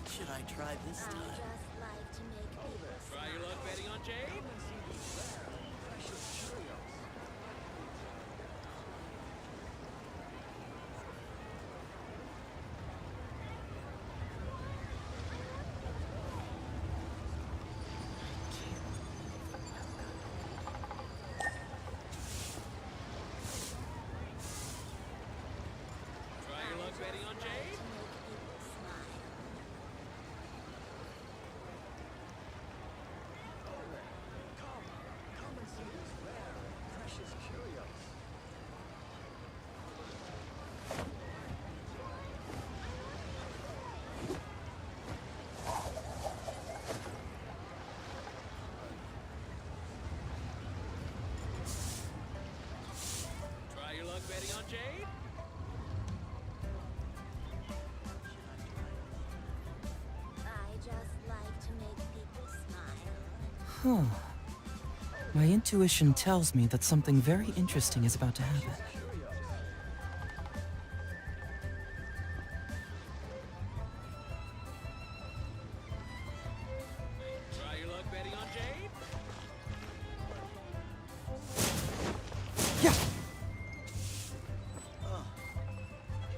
What should I try this time? Try your luck betting on Jade? Try your luck betting on Jade? Come and see these rare and precious curios. Try your luck betting on Jade? I just like to make people smile. My intuition tells me that something very interesting is about to happen. Try your luck betting on Jade? Yeah!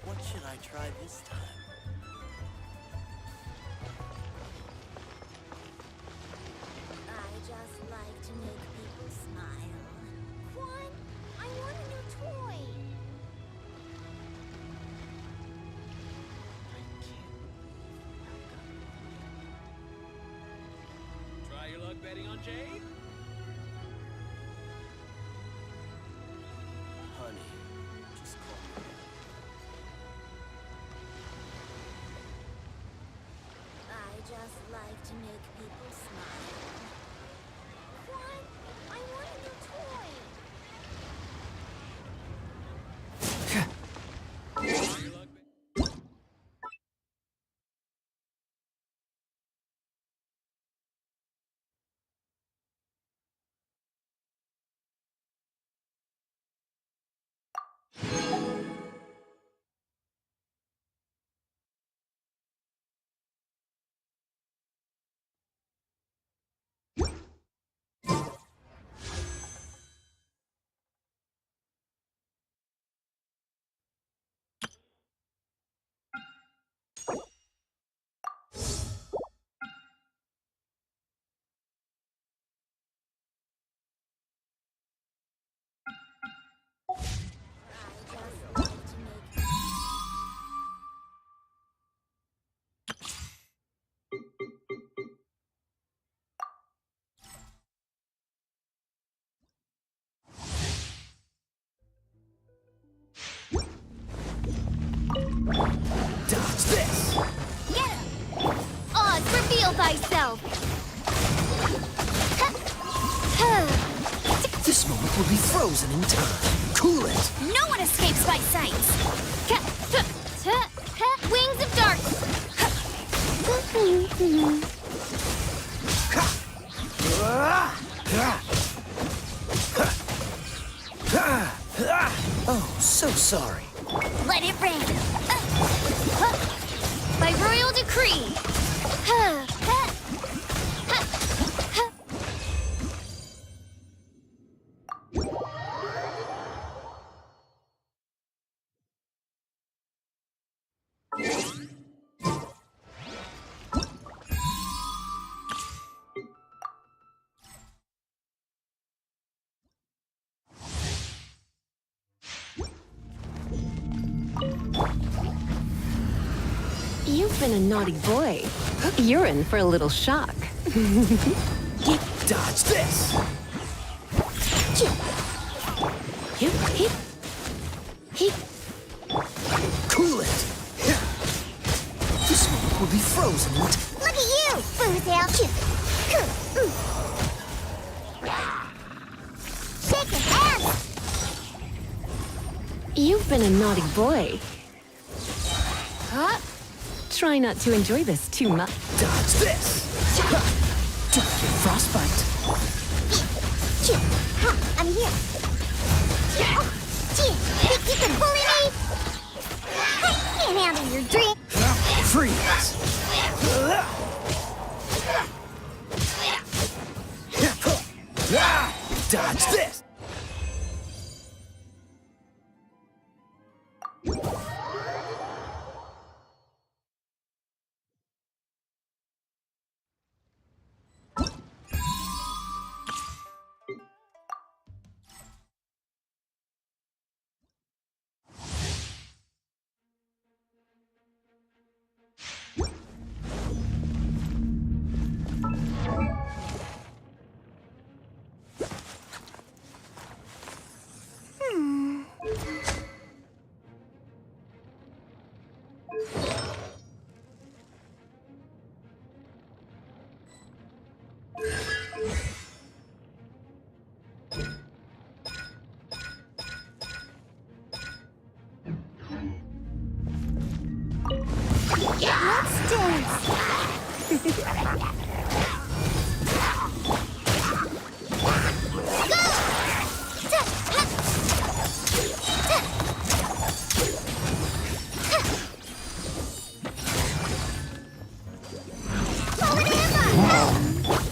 What should I try this time? I just like to make people smile. Juan, I want a new toy. Try your luck betting on Jade? Honey, just call me. I just like to make people smile. Juan, I want a new toy. Try your luck I just like to make Dodge this! Get him! Oz, reveal thyself! This moment will be frozen in time. Cool it! No one escapes my sight! Wings of darkness! Oh, so sorry. Let it rain! By royal decree! You've been a naughty boy. You're in for a little shock. Dodge this! Cool it! This moment will be frozen in time. Look at you, Foozale! Shake his ass! You've been a naughty boy. Try not to enjoy this too much. Dodge this! Don't get frostbite. I'm here. Think you can bully me? I can't handle your drink. Freeze! Dodge this! Let's dance.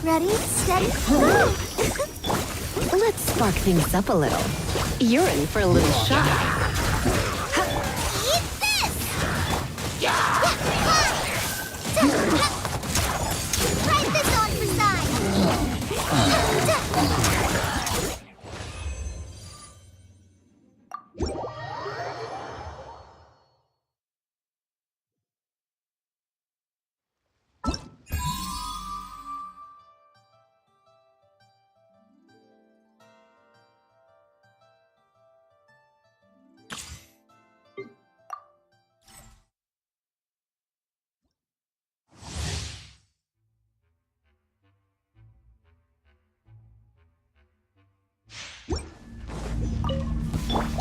Ready, steady, go! Let's spark things up a little. You're in for a little shock. Eat this! Write this on for size!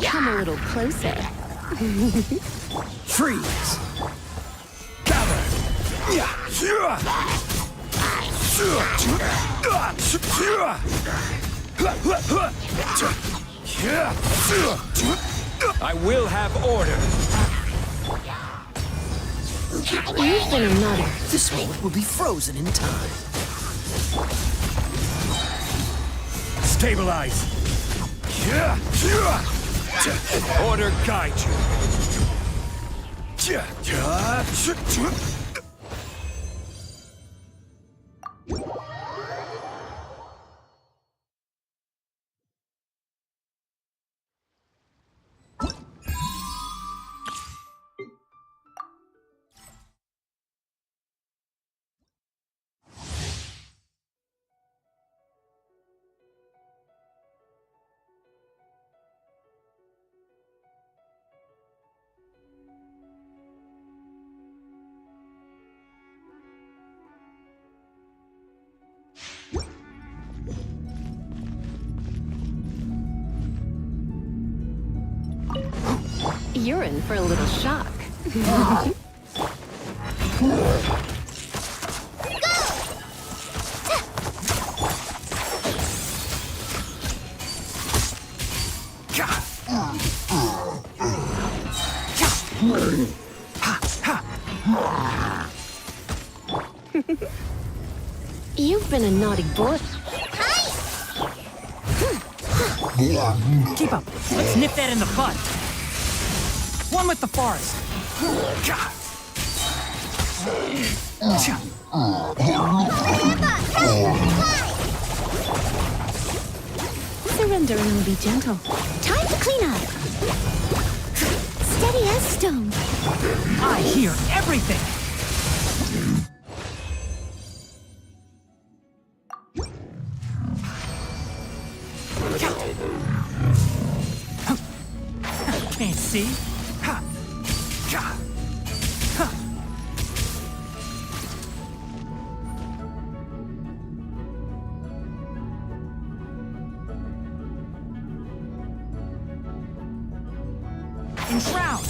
Come a little closer. Freeze! Gather! I will have order. You've been a naughty. This world will be frozen in time. Stabilize. Order guide you. You're in for a little shock. You've been a naughty boy. Keep up. Let's nip that in the bud. One with the forest. Surrender and we'll be gentle. Time to clean up. Steady as stone. I hear everything. Can't see. Enshroud.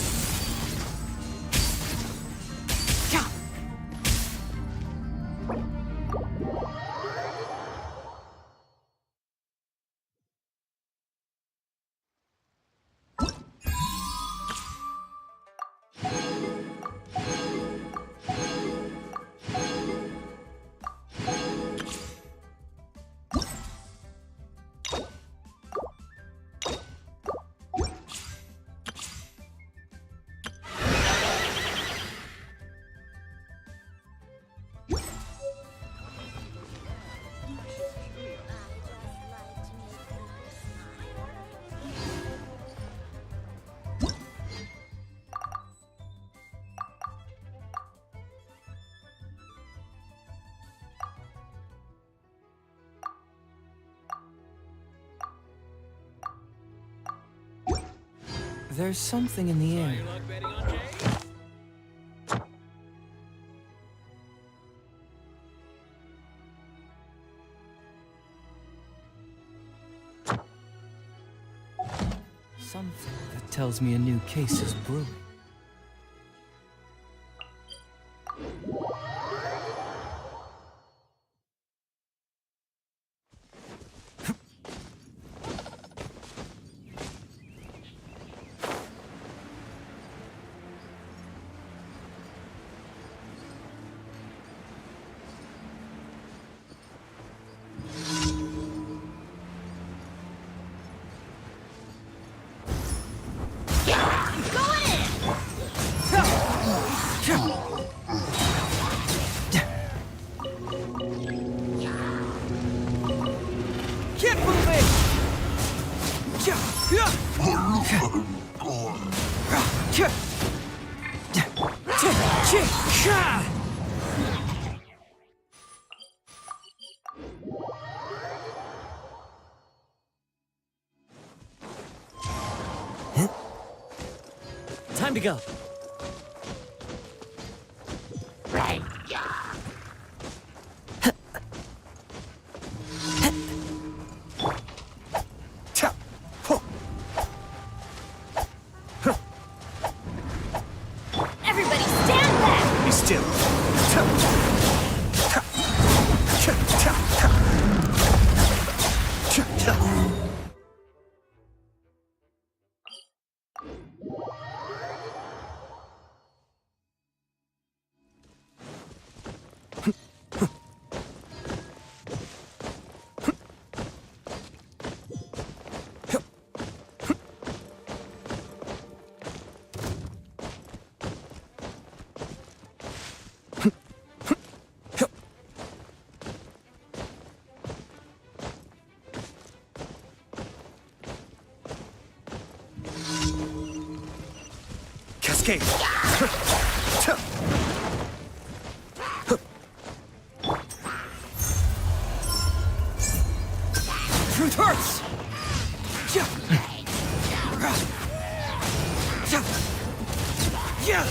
There's something in the Try air. your luck betting on Jay? Something that tells me a new case is brewing. Keep moving! Time to go. Everybody stand back! Be still. Cascade. Truth hurts! Yeah!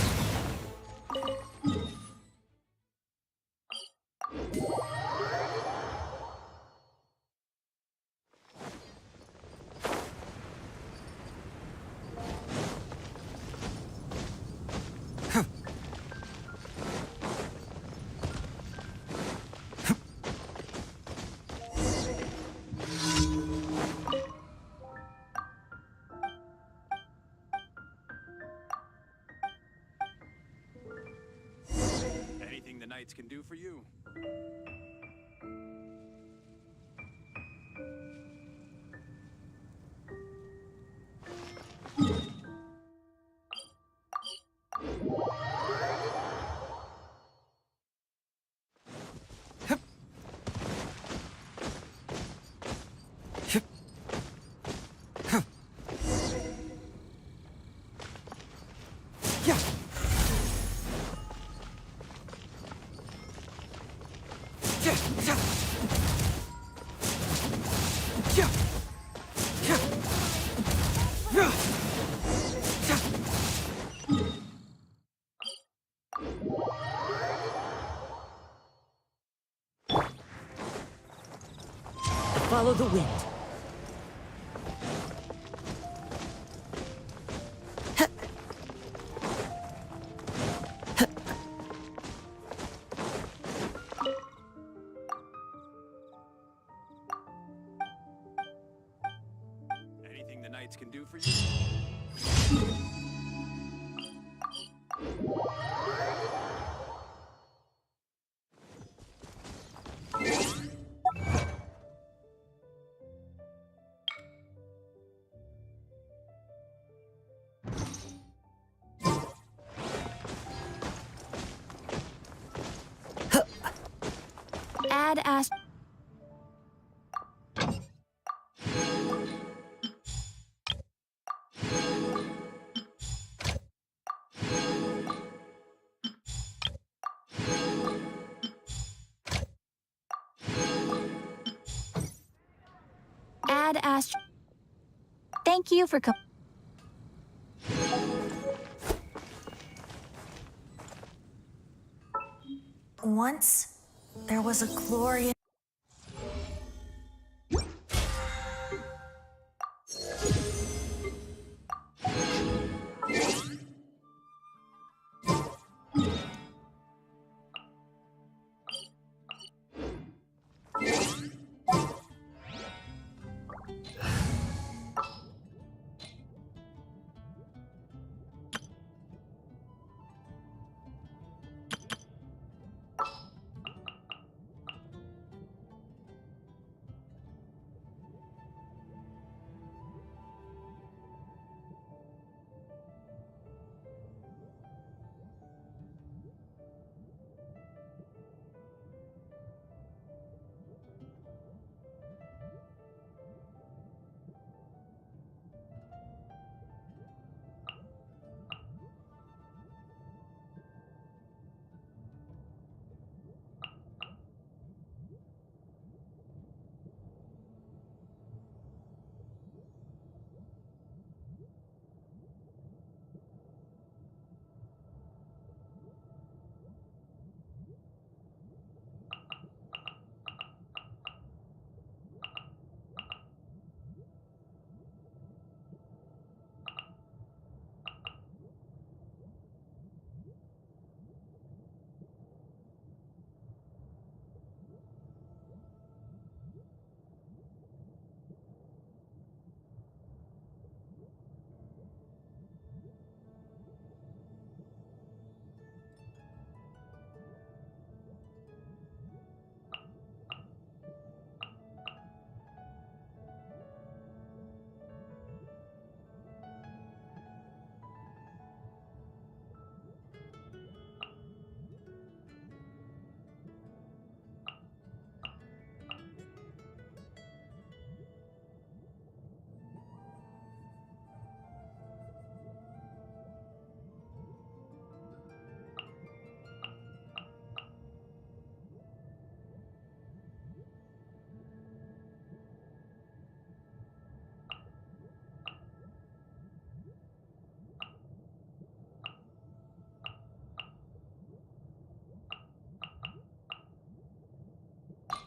Anything the knights can do for you. Follow the wind. Anything the knights can do for you. Add as... Add ast... Thank you for Once, there was a glorious...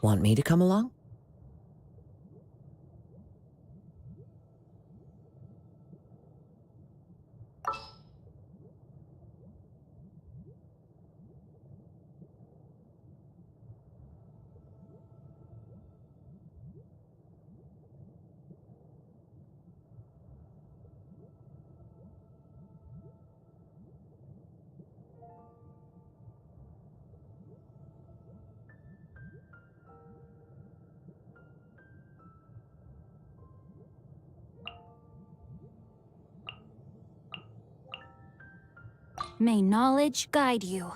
Want me to come along? May knowledge guide you.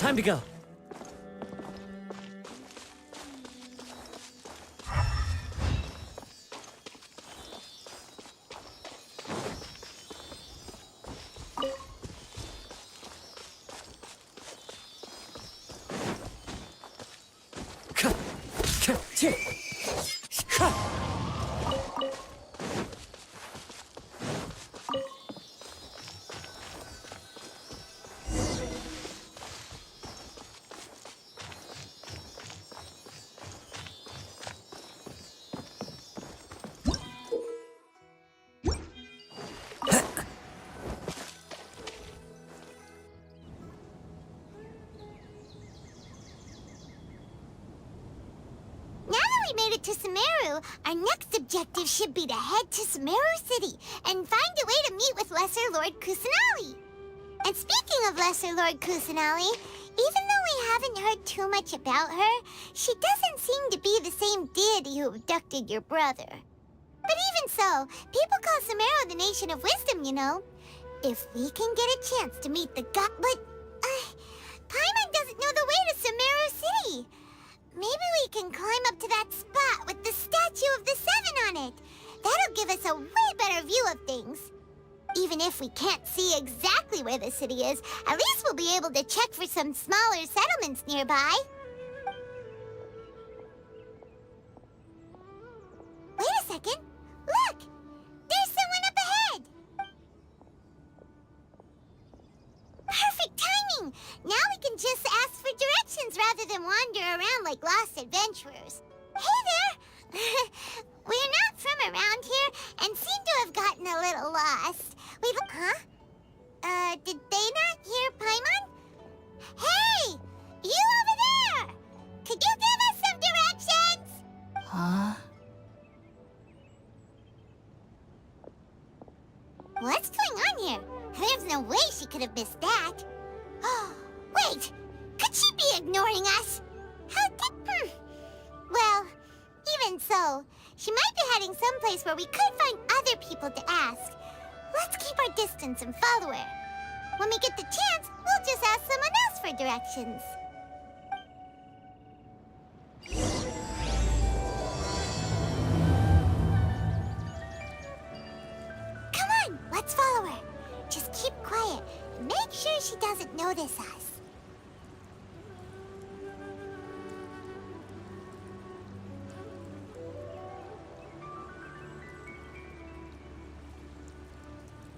Time to go. Now that we made it to Sumeru, our next objective should be to head to Sumeru City and find a way to meet with Lesser Lord Kusanali. And speaking of Lesser Lord Kusanali, even though we haven't heard too much about her, she doesn't seem to be the same deity who abducted your brother. But even so, people call Sumeru the Nation of Wisdom, you know. If we can get a chance to meet the god... But, Paimon doesn't know the way to Sumeru City. Maybe we can climb up to that spot with the statue of the Seven on it. That'll give us a way better view of things. Even if we can't see exactly where the city is, at least we'll be able to check for some smaller settlements nearby. Wait a second. Look! There's someone up ahead! Perfect timing! Now we can just ask for directions rather than wander around like lost adventurers. Hey there! We're not from around here and seem to have gotten a little lost. Huh? Did they not hear Paimon? Hey! You over there! Could you give us some directions? Huh? What's going on here? There's no way she could have missed that. Wait! Could she be ignoring us? How did... Well, even so, she might be heading someplace where we could find other people to ask. Let's keep our distance and follow her. When we get the chance, we'll just ask someone else for directions. Come on, let's follow her. Just keep quiet and make sure she doesn't notice us.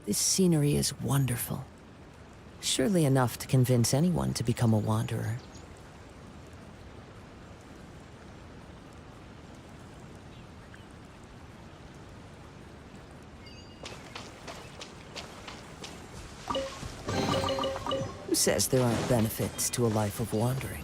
This scenery is wonderful. Surely enough to convince anyone to become a wanderer. Who says there aren't benefits to a life of wandering?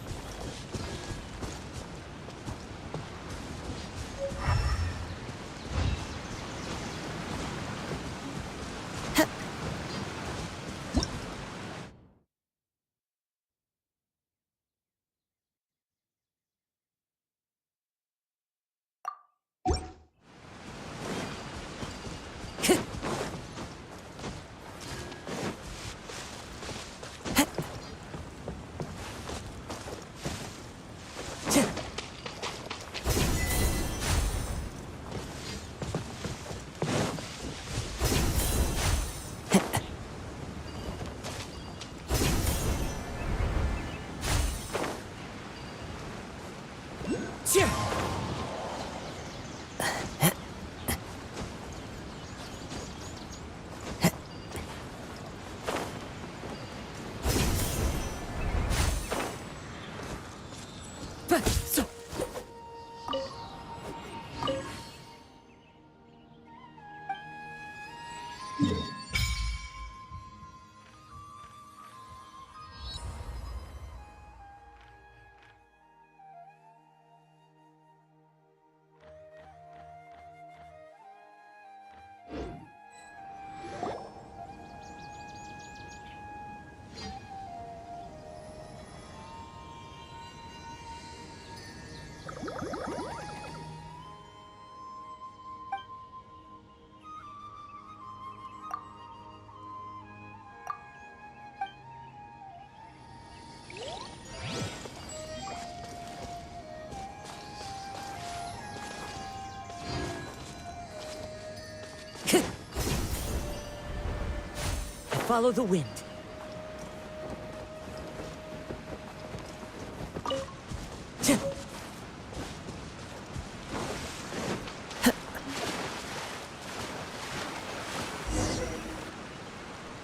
Follow the wind.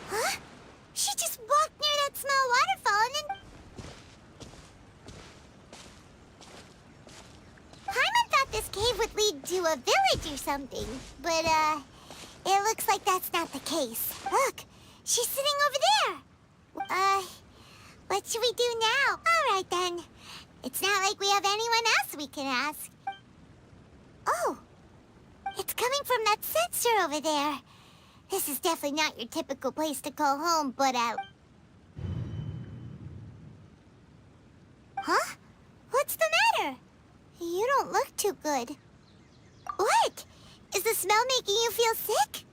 Huh? She just walked near that small waterfall and then... Paimon thought this cave would lead to a village or something, but, it looks like that's not the case. Look, she's sitting over there. What should we do now? All right, then. It's not like we have anyone else we can ask. Oh, it's coming from that sensor over there. This is definitely not your typical place to call home, but, Huh? What's the matter? You don't look too good. What? Is the smell making you feel sick?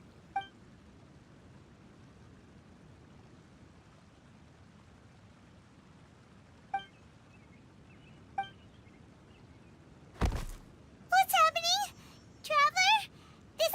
What's happening? Traveler? This...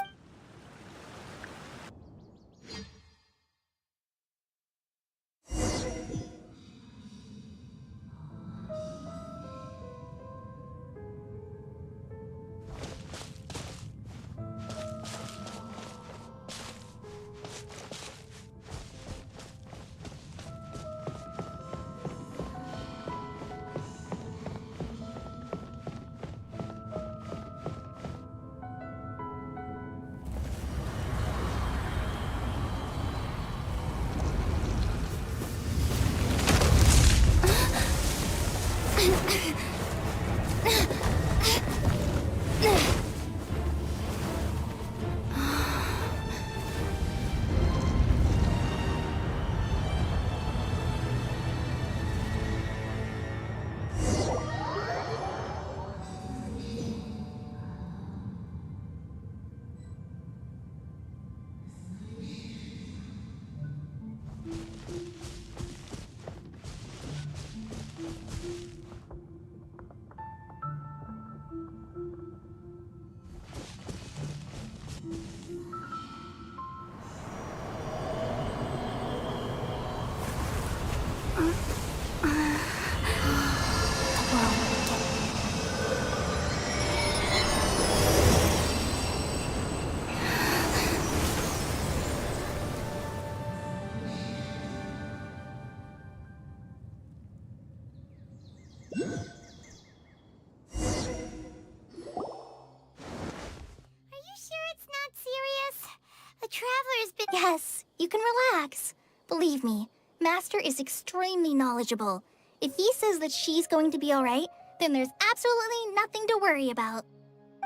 Traveler's been... Yes, you can relax. Believe me, Master is extremely knowledgeable. If he says that she's going to be alright, then there's absolutely nothing to worry about.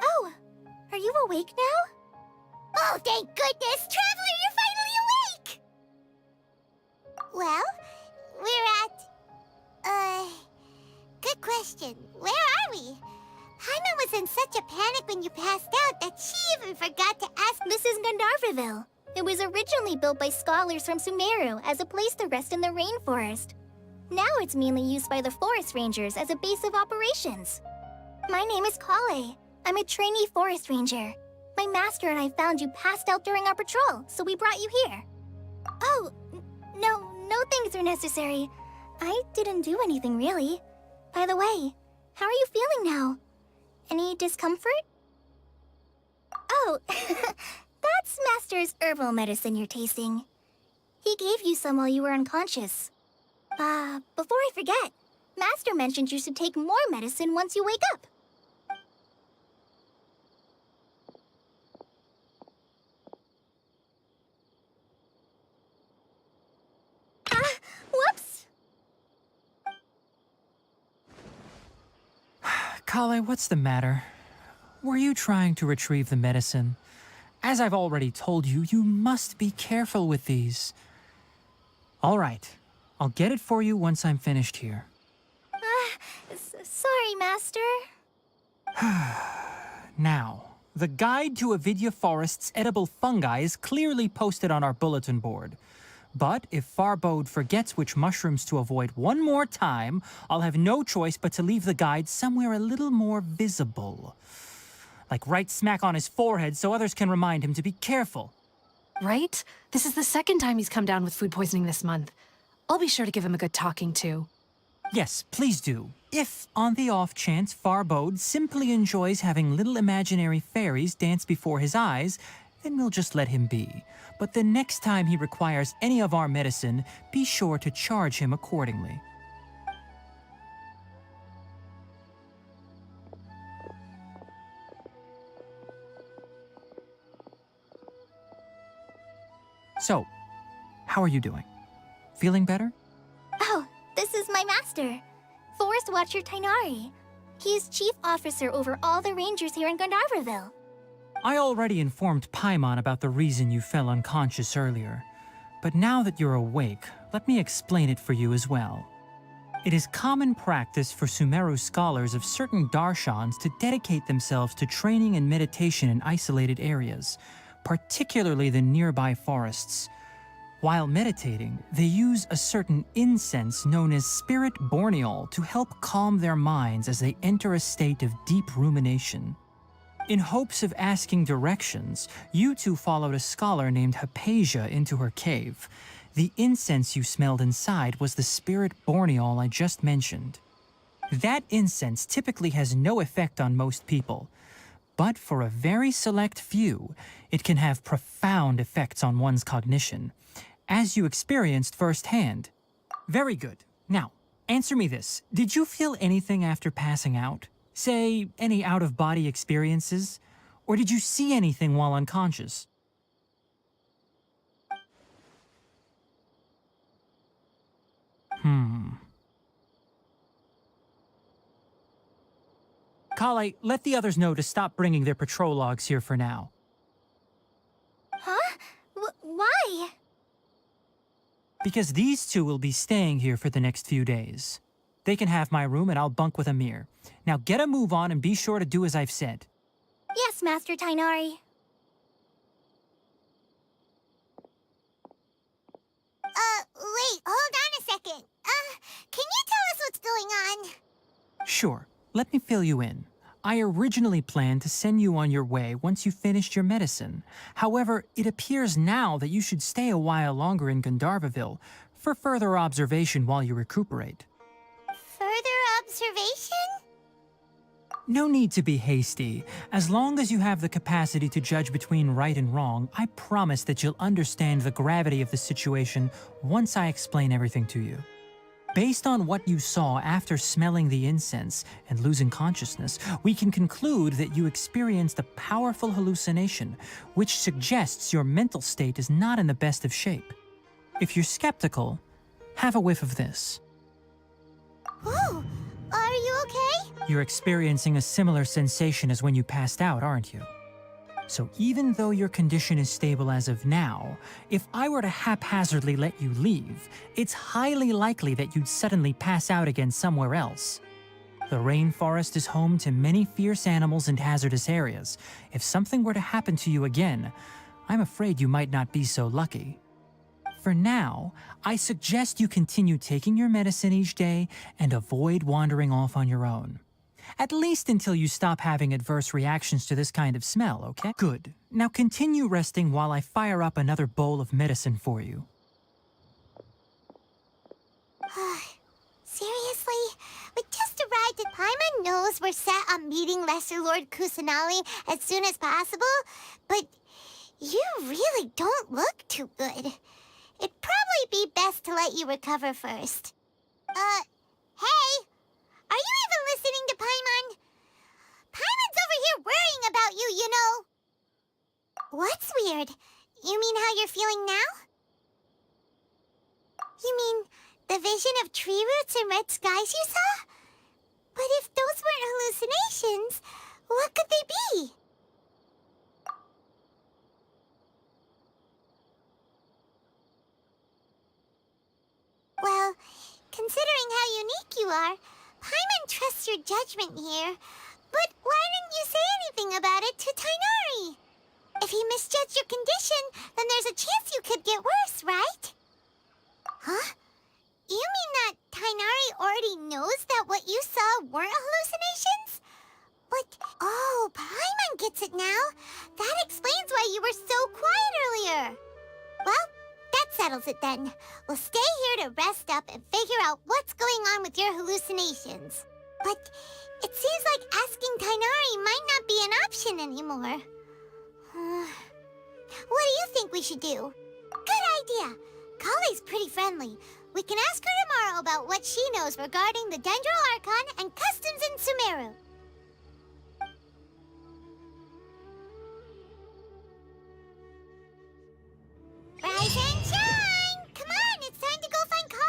Oh, are you awake now? Oh, thank goodness! Traveler, you're finally awake! Well, we're at... Good question. Where are we? Paimon was in such a panic when you passed out that she even forgot to ask... This is Gandharvaville. It was originally built by scholars from Sumeru as a place to rest in the rainforest. Now it's mainly used by the forest rangers as a base of operations. My name is Kale. I'm a trainee forest ranger. My master and I found you passed out during our patrol, so we brought you here. Oh, no things are necessary. I didn't do anything really. By the way, how are you feeling now? Any discomfort? Oh, that's Master's herbal medicine you're tasting. He gave you some while you were unconscious. Before I forget, Master mentioned you should take more medicine once you wake up. Whoops! Kale, what's the matter? Were you trying to retrieve the medicine? As I've already told you, you must be careful with these. All right, I'll get it for you once I'm finished here. Sorry, Master. Now, the guide to Avidya Forest's edible fungi is clearly posted on our bulletin board. But if Farbode forgets which mushrooms to avoid one more time, I'll have no choice but to leave the guide somewhere a little more visible. Like right smack on his forehead so others can remind him to be careful. Right? This is the second time he's come down with food poisoning this month. I'll be sure to give him a good talking to. Yes, please do. If, on the off chance, Farbode simply enjoys having little imaginary fairies dance before his eyes, then we'll just let him be. But the next time he requires any of our medicine, be sure to charge him accordingly. So, how are you doing? Feeling better? Oh, this is my master, Forest Watcher Tainari. He is chief officer over all the rangers here in Gandharvaville. I already informed Paimon about the reason you fell unconscious earlier. But now that you're awake, let me explain it for you as well. It is common practice for Sumeru scholars of certain darshans to dedicate themselves to training and meditation in isolated areas, particularly the nearby forests. While meditating, they use a certain incense known as spirit borneol to help calm their minds as they enter a state of deep rumination. In hopes of asking directions, you two followed a scholar named Hypatia into her cave. The incense you smelled inside was the spirit borneol I just mentioned. That incense typically has no effect on most people, but for a very select few, it can have profound effects on one's cognition, as you experienced firsthand. Very good. Now, answer me this. Did you feel anything after passing out? Say, any out-of-body experiences? Or did you see anything while unconscious? Kale, let the others know to stop bringing their patrol logs here for now. Huh? Why? Because these two will be staying here for the next few days. They can have my room and I'll bunk with Amir. Now get a move on and be sure to do as I've said. Yes, Master Tainari. Wait, hold on a second. Can you tell us what's going on? Sure, let me fill you in. I originally planned to send you on your way once you finished your medicine. However, it appears now that you should stay a while longer in Gandharvaville for further observation while you recuperate. Further observation? No need to be hasty. As long as you have the capacity to judge between right and wrong, I promise that you'll understand the gravity of the situation once I explain everything to you. Based on what you saw after smelling the incense and losing consciousness, we can conclude that you experienced a powerful hallucination, which suggests your mental state is not in the best of shape. If you're skeptical, have a whiff of this. Ooh, are you okay? You're experiencing a similar sensation as when you passed out, aren't you? So even though your condition is stable as of now, if I were to haphazardly let you leave, it's highly likely that you'd suddenly pass out again somewhere else. The rainforest is home to many fierce animals and hazardous areas. If something were to happen to you again, I'm afraid you might not be so lucky. For now, I suggest you continue taking your medicine each day and avoid wandering off on your own. At least until you stop having adverse reactions to this kind of smell, okay? Good. Now continue resting while I fire up another bowl of medicine for you. Seriously? We just arrived and Paimon knows we're set on meeting Lesser Lord Kusanali as soon as possible, but you really don't look too good. It'd probably be best to let you recover first. Hey! Are you even listening to Paimon? Paimon's over here worrying about you, you know. What's weird? You mean how you're feeling now? You mean the vision of tree roots and red skies you saw? But if those weren't hallucinations, what could they be? Well, considering how unique you are, Paimon trusts your judgment here. But why didn't you say anything about it to Tainari? If he misjudged your condition, then there's a chance you could get worse, right? Huh? You mean that Tainari already knows that what you saw weren't hallucinations? But, oh, Paimon gets it now. That explains why you were so quiet earlier. settles it then. We'll stay here to rest up and figure out what's going on with your hallucinations. But it seems like asking Tainari might not be an option anymore. What do you think we should do? Good idea. Kale's pretty friendly. We can ask her tomorrow about what she knows regarding the Dendro Archon and customs in Sumeru. Rise and shine! Come on, it's time to go find Kale!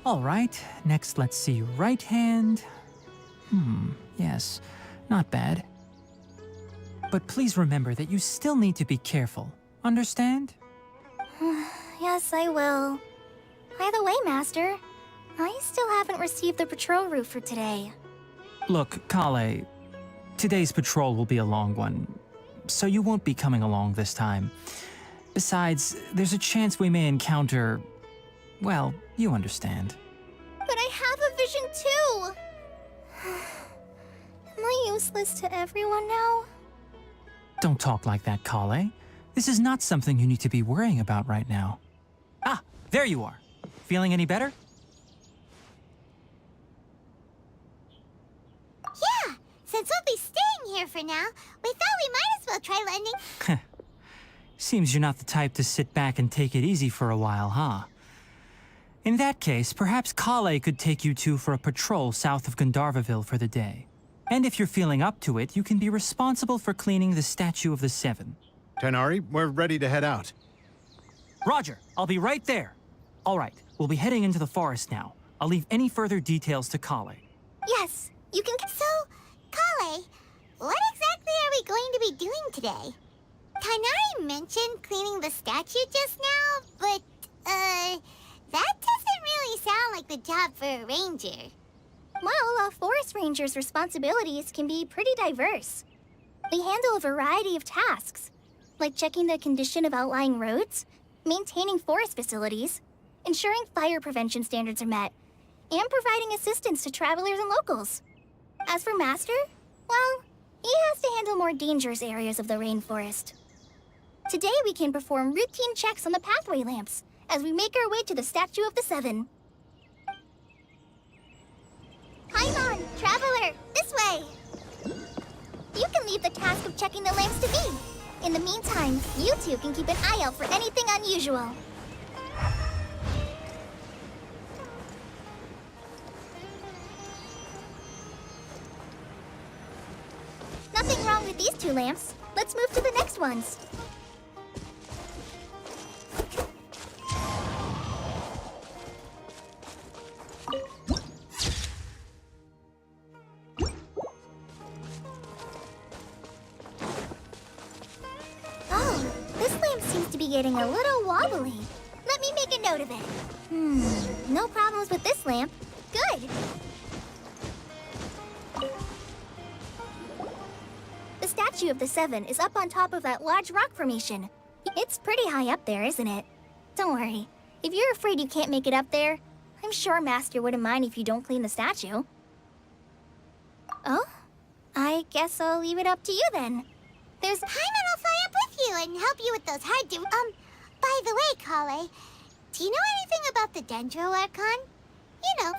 All right, next let's see. Right hand. Yes, not bad. But please remember that you still need to be careful. Understand? Yes, I will. By the way, Master, I still haven't received the patrol route for today. Look, Kale, today's patrol will be a long one, so you won't be coming along this time. Besides, there's a chance we may encounter... well, you understand. But I have a vision too! Am I useless to everyone now? Don't talk like that, Kale. This is not something you need to be worrying about right now. Ah, there you are. Feeling any better? Yeah, since we'll be staying here for now, we thought we might as well try lending... Seems you're not the type to sit back and take it easy for a while, huh? In that case, perhaps Kale could take you two for a patrol south of Gandharvaville for the day. And if you're feeling up to it, you can be responsible for cleaning the Statue of the Seven. Tainari, we're ready to head out. Roger, I'll be right there. All right, we'll be heading into the forest now. I'll leave any further details to Kale. Yes, you can... So, Kale, what exactly are we going to be doing today? Tainari mentioned cleaning the statue just now, but, that doesn't really sound like the job for a ranger. Well, a forest ranger's responsibilities can be pretty diverse. They handle a variety of tasks, like checking the condition of outlying roads, maintaining forest facilities, ensuring fire prevention standards are met, and providing assistance to travelers and locals. As for Master, well, he has to handle more dangerous areas of the rainforest. Today we can perform routine checks on the pathway lamps as we make our way to the Statue of the Seven. Paimon, traveler, this way! You can leave the task of checking the lamps to me. In the meantime, you two can keep an eye out for anything unusual. Nothing wrong with these two lamps. Let's move to the next ones. Oh, this lamp seems to be getting a little wobbly. Let me make a note of it. No problems with this lamp. Good. The Statue of the Seven is up on top of that large rock formation. It's pretty high up there, isn't it? Don't worry. If you're afraid you can't make it up there, I'm sure Master wouldn't mind if you don't clean the statue. Oh? I guess I'll leave it up to you then. There's... Paimon will fly up with you and help you with those hard to... by the way, Kale, do you know anything about the Dendro Archon? You know,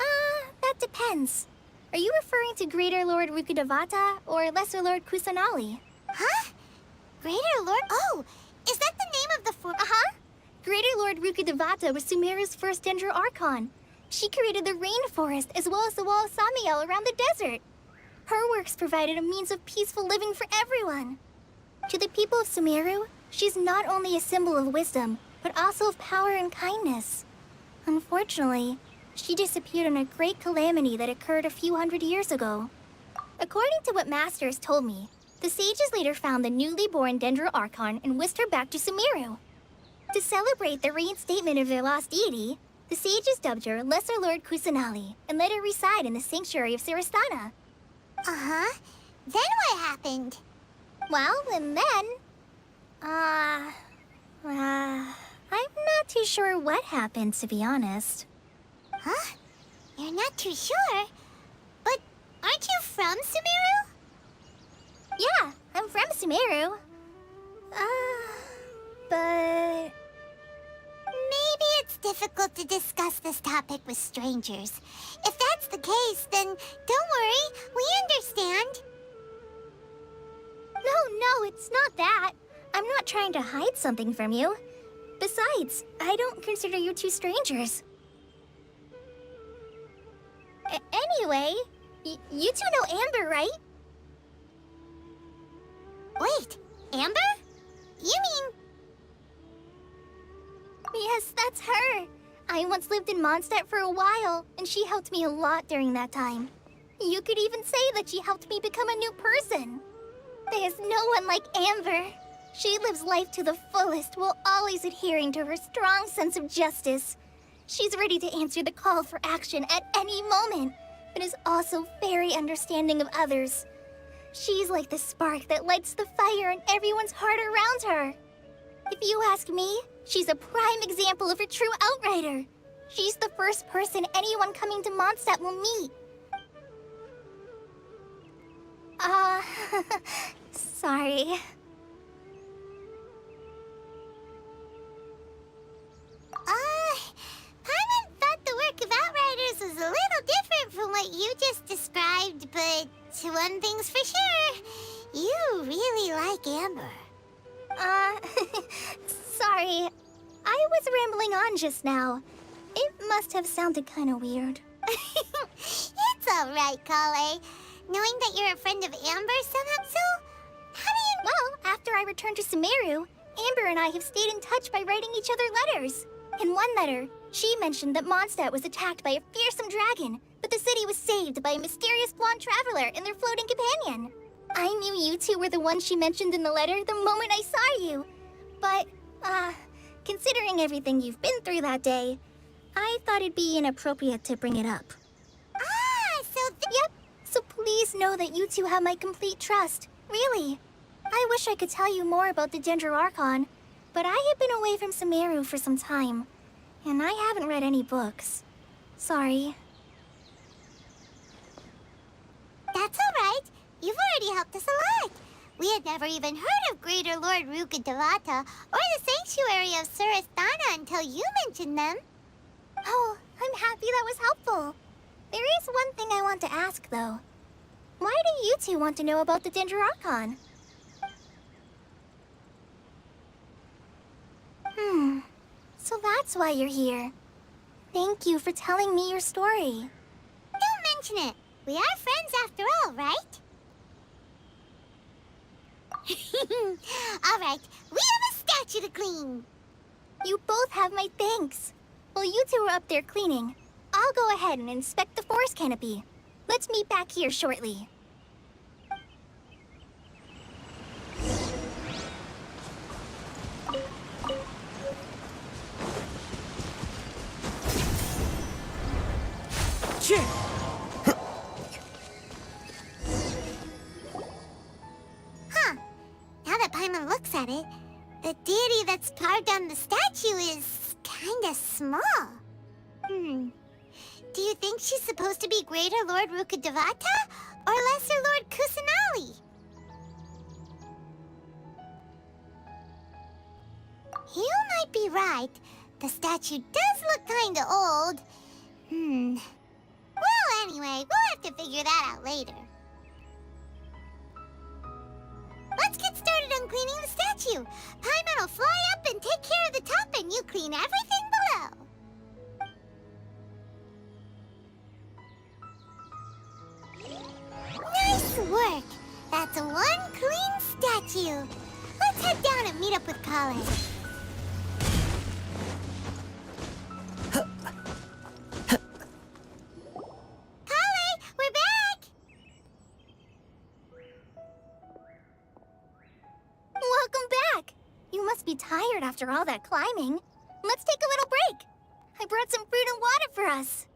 that depends. Are you referring to Greater Lord Rukkhadevata or Lesser Lord Kusanali? Huh? Greater Lord... Oh, is that the name of the form... Uh-huh. Greater Lord Rukkhadevata was Sumeru's first Dendro Archon. She created the rainforest as well as the wall of Samiel around the desert. Her works provided a means of peaceful living for everyone. To the people of Sumeru, she's not only a symbol of wisdom, but also of power and kindness. Unfortunately, she disappeared in a great calamity that occurred a few hundred years ago. According to what Master has told me, the sages later found the newly born Dendro Archon and whisked her back to Sumeru. To celebrate the reinstatement of their lost deity, The sages dubbed her Lesser Lord Kusanali and let her reside in the sanctuary of Sarastana. Uh-huh. Then what happened? Well, and then... I'm not too sure what happened, to be honest. Huh? You're not too sure? But aren't you from Sumeru? Yeah, I'm from Sumeru. But... Maybe it's difficult to discuss this topic with strangers. If that's the case, then don't worry, we understand. No, it's not that. I'm not trying to hide something from you. Besides, I don't consider you two strangers. Anyway, you two know Amber, right? Wait, Amber? You mean... Yes, that's her. I once lived in Mondstadt for a while, and she helped me a lot during that time. You could even say that she helped me become a new person. There's no one like Amber. She lives life to the fullest while always adhering to her strong sense of justice. She's ready to answer the call for action at any moment, but is also very understanding of others. She's like the spark that lights the fire in everyone's heart around her. If you ask me, she's a prime example of a true outrider. She's the first person anyone coming to Mondstadt will meet. Sorry. Paimon thought the work of Outriders was a little different from what you just described, but one thing's for sure, you really like Amber. Sorry. I was rambling on just now. It must have sounded kind of weird. It's alright, Kale. Knowing that you're a friend of Amber somehow so... How do you... Well, after I returned to Sumeru, Amber and I have stayed in touch by writing each other letters. In one letter, she mentioned that Mondstadt was attacked by a fearsome dragon, but the city was saved by a mysterious blonde traveler and their floating companion. I knew you two were the ones she mentioned in the letter the moment I saw you. But, considering everything you've been through that day, I thought it'd be inappropriate to bring it up. Yep, so please know that you two have my complete trust. Really. I wish I could tell you more about the Dendroarchon, but I have been away from Sumeru for some time, and I haven't read any books. Sorry. That's alright. You've already helped us a lot. We had never even heard of Greater Lord Rukkhadevata or the Sanctuary of Surasthana until you mentioned them. Oh, I'm happy that was helpful. There is one thing I want to ask, though. Why do you two want to know about the Dendroarchon? So that's why you're here. Thank you for telling me your story. Don't mention it. We are friends after all, right? Alright, we have a statue to clean. You both have my thanks. While you two are up there cleaning, I'll go ahead and inspect the forest canopy. Let's meet back here shortly. Huh. Now that Paimon looks at it, the deity that's carved on the statue is kinda small. Do you think she's supposed to be Greater Lord Rukkhadevata or Lesser Lord Kusanali? You might be right. The statue does look kinda old. Well, anyway, we'll have to figure that out later. Let's get started on cleaning the statue. Paimon will fly up and take care of the top, and you clean everything below. Nice work. That's one clean statue. Let's head down and meet up with Kale. Kale, we're back! Welcome back! You must be tired after all that climbing. Let's take a little break. I brought some fruit and water for us.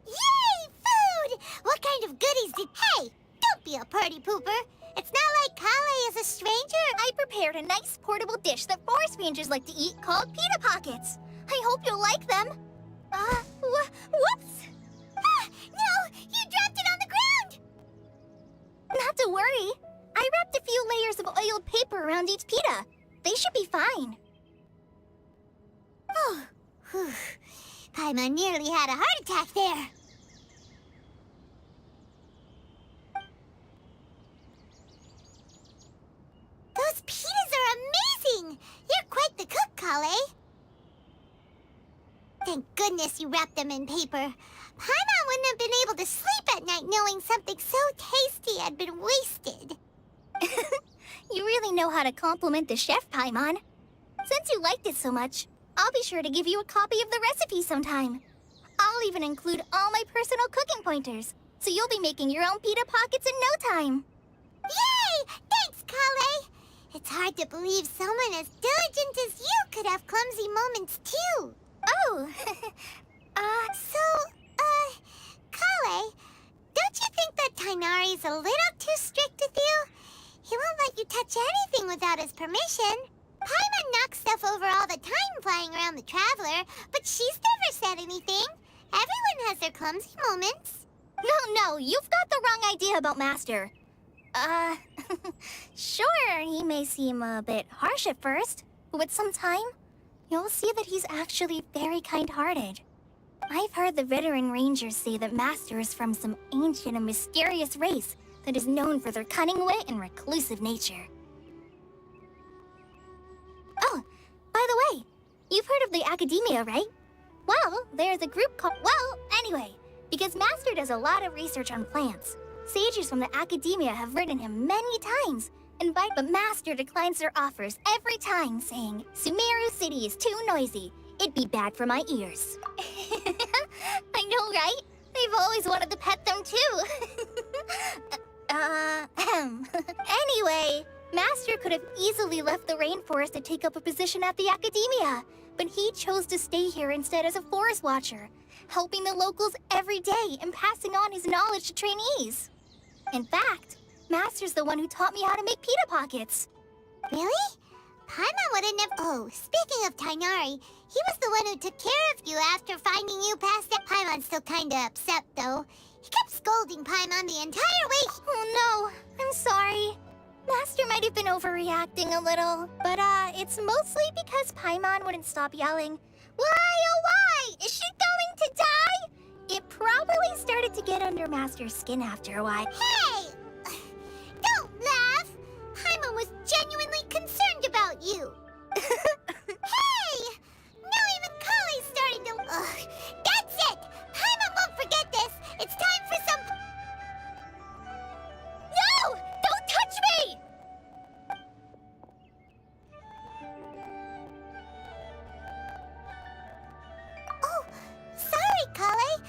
Yay, food! What kind of goodies did... Hey, don't be a party pooper. It's not like Kale is a stranger. I prepared a nice portable dish that forest rangers like to eat called pita pockets. I hope you'll like them. Whoops! Ah, no, you dropped it on the ground! Not to worry. I wrapped a few layers of oiled paper around each pita. They should be fine. Oh, whew. Paimon nearly had a heart attack there. Those pitas are amazing! You're quite the cook, Kale. Thank goodness you wrapped them in paper. Paimon wouldn't have been able to sleep at night knowing something so tasty had been wasted. You really know how to compliment the chef, Paimon. Since you liked it so much, I'll be sure to give you a copy of the recipe sometime. I'll even include all my personal cooking pointers, so you'll be making your own pita pockets in no time. Yay! Thanks, Kale! It's hard to believe someone as diligent as you could have clumsy moments, too. Oh, Kale, don't you think that Tainari's a little too strict with you? He won't let you touch anything without his permission. Paimon knocks stuff over all the time flying around the Traveler, but she's never said anything. Everyone has their clumsy moments. No, you've got the wrong idea about Master. Sure, he may seem a bit harsh at first, but with some time, you'll see that he's actually very kind-hearted. I've heard the veteran rangers say that Master is from some ancient and mysterious race that is known for their cunning wit and reclusive nature. Oh, by the way, you've heard of the Academia, right? Well, there's a group called... Well, anyway, because Master does a lot of research on plants, sages from the Academia have written him many times, but Master declines their offers every time, saying, Sumeru City is too noisy. It'd be bad for my ears. I know, right? I've always wanted to pet them, too. Anyway, Master could have easily left the rainforest to take up a position at the Academia, but he chose to stay here instead as a forest watcher, helping the locals every day and passing on his knowledge to trainees. In fact, Master's the one who taught me how to make pita pockets. Really? Paimon would have never... Oh, speaking of Tainari, he was the one who took care of you after finding you passed out. Paimon's still kinda upset, though. He kept scolding Paimon the entire way. Oh no, I'm sorry. Master might have been overreacting a little, but it's mostly because Paimon wouldn't stop yelling, Why, oh why? Is she going to die? It probably started to get under Master's skin after a while. Hey! Don't laugh! Paimon was genuinely concerned about you. Hey! Now even Kale's starting to... Ugh, that's it! Paimon won't forget this! It's time for some... No! Don't touch me! Oh, sorry, Kale.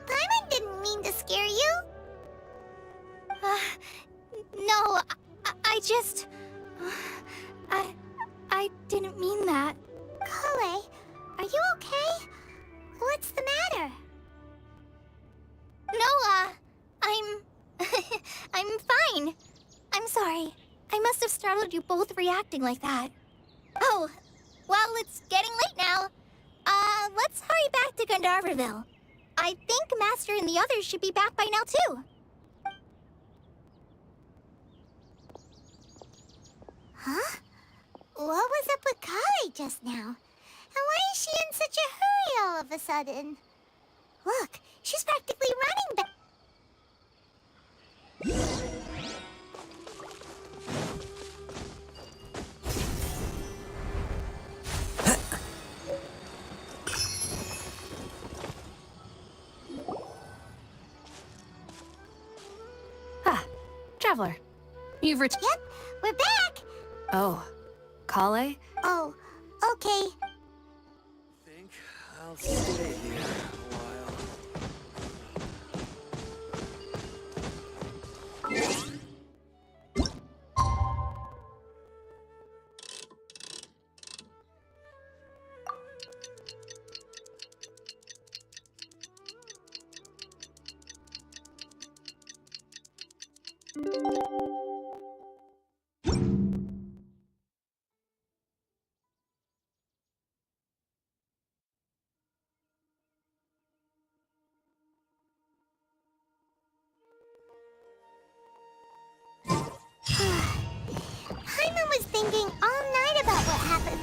Paimon didn't mean to scare you. No, I just... I didn't mean that. Kale, are you okay? What's the matter? No, I'm fine. I'm sorry. I must have startled you both reacting like that. Oh, well, it's getting late now. Let's hurry back to Gandharvaville. I think Master and the others should be back by now, too. Huh? What was up with Kale just now? And why is she in such a hurry all of a sudden? Look, she's practically running back. Traveler, you've returned. Yep, we're back. Oh, Kale? Oh, okay. Think I'll stay here a while.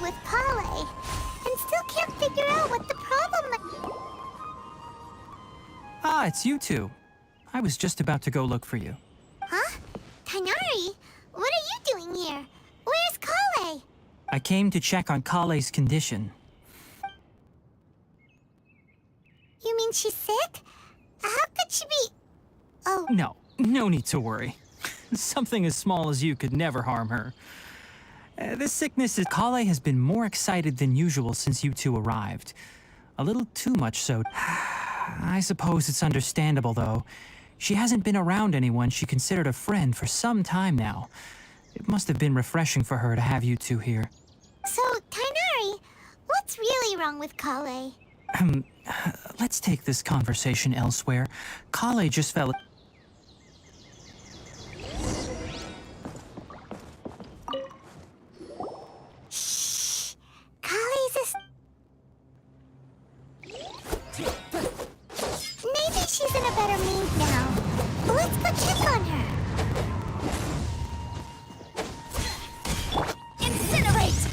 with Kale, and still can't figure out what the problem is. Ah, it's you two. I was just about to go look for you. Huh? Tighnari? What are you doing here? Where's Kale? I came to check on Kale's condition. You mean she's sick? How could she be... Oh, No need to worry. Something as small as you could never harm her. This sickness is... Kale has been more excited than usual since you two arrived. A little too much so. I suppose it's understandable, though. She hasn't been around anyone she considered a friend for some time now. It must have been refreshing for her to have you two here. so, Tighnari, what's really wrong with Kale? Let's take this conversation elsewhere. Kale just fell... Shh. Kale's a... Maybe she's in a better mood now. Let's go check on her. Incinerate!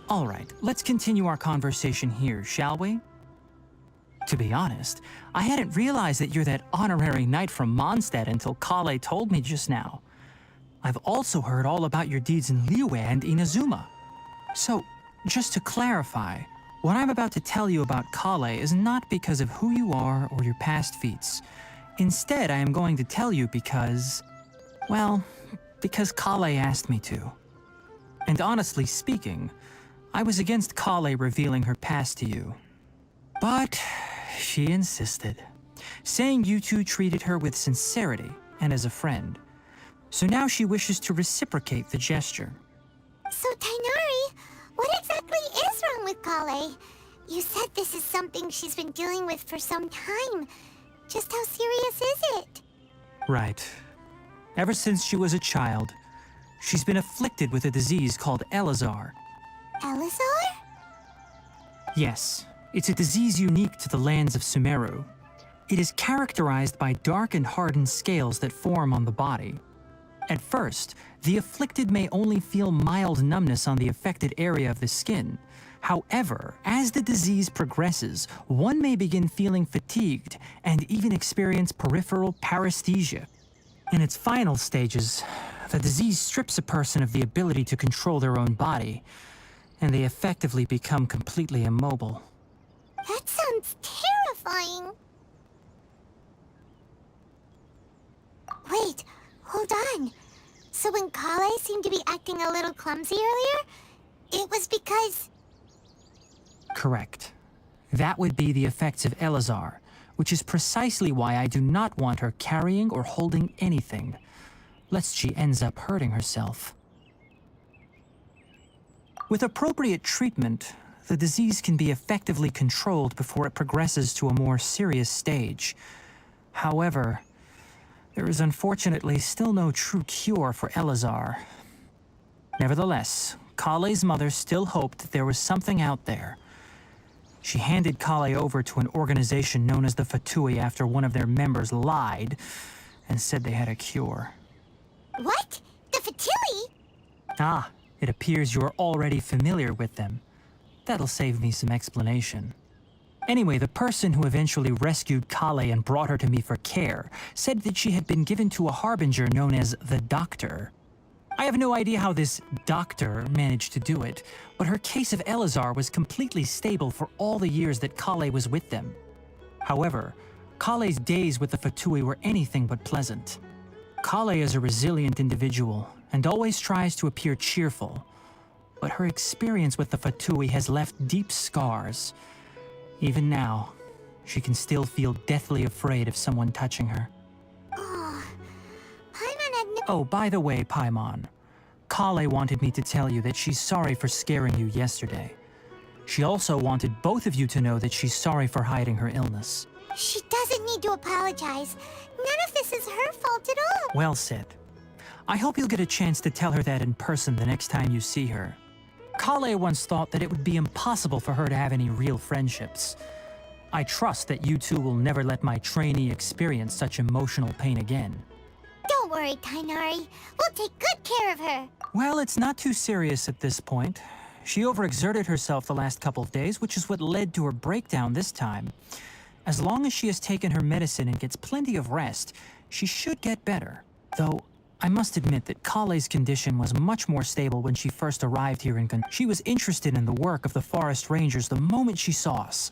All right, let's continue our conversation here, shall we? To be honest, I hadn't realized that you're that honorary knight from Mondstadt until Kale told me just now. I've also heard all about your deeds in Liyue and Inazuma. So, just to clarify, what I'm about to tell you about Kale is not because of who you are or your past feats. Instead, I am going to tell you because... well, because Kale asked me to. And honestly speaking, I was against Kale revealing her past to you. But she insisted, saying you two treated her with sincerity and as a friend. So now she wishes to reciprocate the gesture. So, Tighnari, what exactly is wrong with Kale? You said this is something she's been dealing with for some time. Just how serious is it? Right. Ever since she was a child, she's been afflicted with a disease called Elazar. Elazar? Yes, it's a disease unique to the lands of Sumeru. It is characterized by dark and hardened scales that form on the body. At first, the afflicted may only feel mild numbness on the affected area of the skin. However, as the disease progresses, one may begin feeling fatigued and even experience peripheral paresthesia. In its final stages, the disease strips a person of the ability to control their own body, and they effectively become completely immobile. That sounds terrifying. Wait, hold on. So when Kale seemed to be acting a little clumsy earlier, it was because... Correct. That would be the effects of Elazar, which is precisely why I do not want her carrying or holding anything, lest she ends up hurting herself. With appropriate treatment, the disease can be effectively controlled before it progresses to a more serious stage. However, there is unfortunately still no true cure for Elazar. Nevertheless, Kale's mother still hoped that there was something out there. She handed Kale over to an organization known as the Fatui after one of their members lied and said they had a cure. What? The Fatui? Ah, it appears you're already familiar with them. That'll save me some explanation. Anyway, the person who eventually rescued Kale and brought her to me for care said that she had been given to a harbinger known as the Doctor. I have no idea how this doctor managed to do it, but her case of Elazar was completely stable for all the years that Kale was with them. However, Kale's days with the Fatui were anything but pleasant. Kale is a resilient individual and always tries to appear cheerful, but her experience with the Fatui has left deep scars. Even now, she can still feel deathly afraid of someone touching her. Oh, Paimon had no... Oh, by the way, Paimon, Kale wanted me to tell you that she's sorry for scaring you yesterday. She also wanted both of you to know that she's sorry for hiding her illness. She doesn't need to apologize. None of this is her fault at all. Well said. I hope you'll get a chance to tell her that in person the next time you see her. Kale once thought that it would be impossible for her to have any real friendships. I trust that you two will never let my trainee experience such emotional pain again. Don't worry, Tainari. We'll take good care of her. Well, it's not too serious at this point. She overexerted herself the last couple of days, which is what led to her breakdown this time. As long as she has taken her medicine and gets plenty of rest, she should get better. Though, I must admit that Kale's condition was much more stable when she first arrived here in She was interested in the work of the forest rangers the moment she saw us.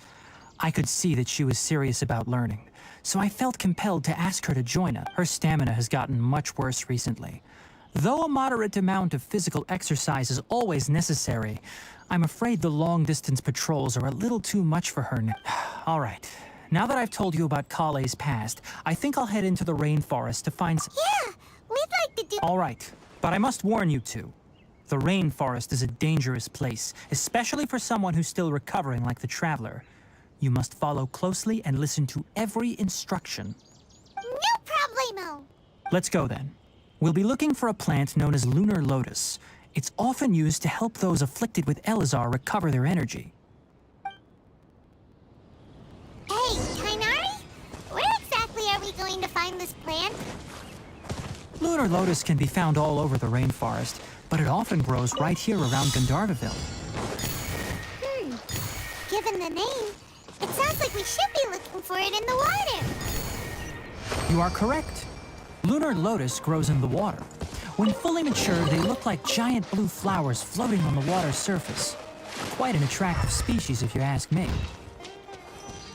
I could see that she was serious about learning, so I felt compelled to ask her to join us. Her stamina has gotten much worse recently. Though a moderate amount of physical exercise is always necessary, I'm afraid the long-distance patrols are a little too much for her now. All right, now that I've told you about Kale's past, I think I'll head into the rainforest to find some— Yeah, we'd like to do— All right, but I must warn you two. The rainforest is a dangerous place, especially for someone who's still recovering like the Traveler. You must follow closely and listen to every instruction. No problemo. Let's go then. We'll be looking for a plant known as lunar lotus. It's often used to help those afflicted with Elazar recover their energy. Hey, Tainari? Where exactly are we going to find this plant? Lunar lotus can be found all over the rainforest, but it often grows right here around Gandharvaville. Given the name, it sounds like we should be looking for it in the water. You are correct. Lunar lotus grows in the water. When fully mature, they look like giant blue flowers floating on the water's surface. Quite an attractive species, if you ask me.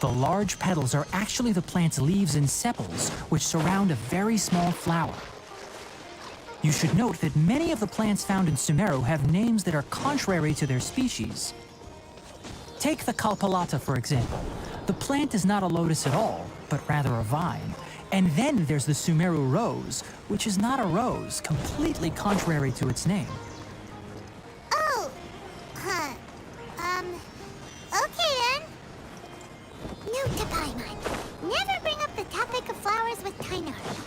The large petals are actually the plant's leaves and sepals, which surround a very small flower. You should note that many of the plants found in Sumeru have names that are contrary to their species. Take the Kalpalata, for example. The plant is not a lotus at all, but rather a vine. And then there's the Sumeru rose, which is not a rose, completely contrary to its name. Oh, huh. Okay then. Note to Paimon. Never bring up the topic of flowers with Tainari.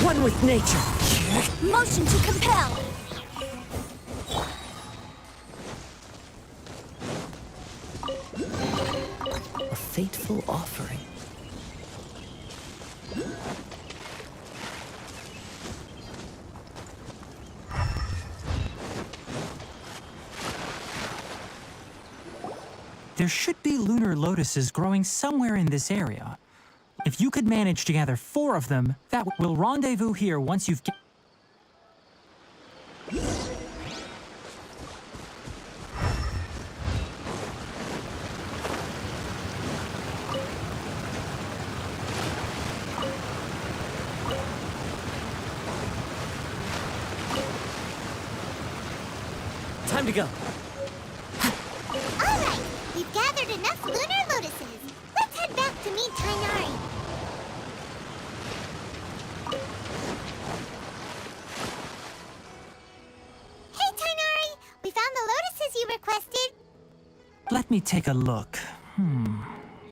One with nature. Motion to compel. A fateful offering. There should be lunar lotuses growing somewhere in this area. If you could manage to gather 4 of them, that will rendezvous here once you've— Time to go. All right, we've gathered enough lunar lotuses. Let's head back to meet Tainari. Hey, Tainari! We found the lotuses you requested. Let me take a look.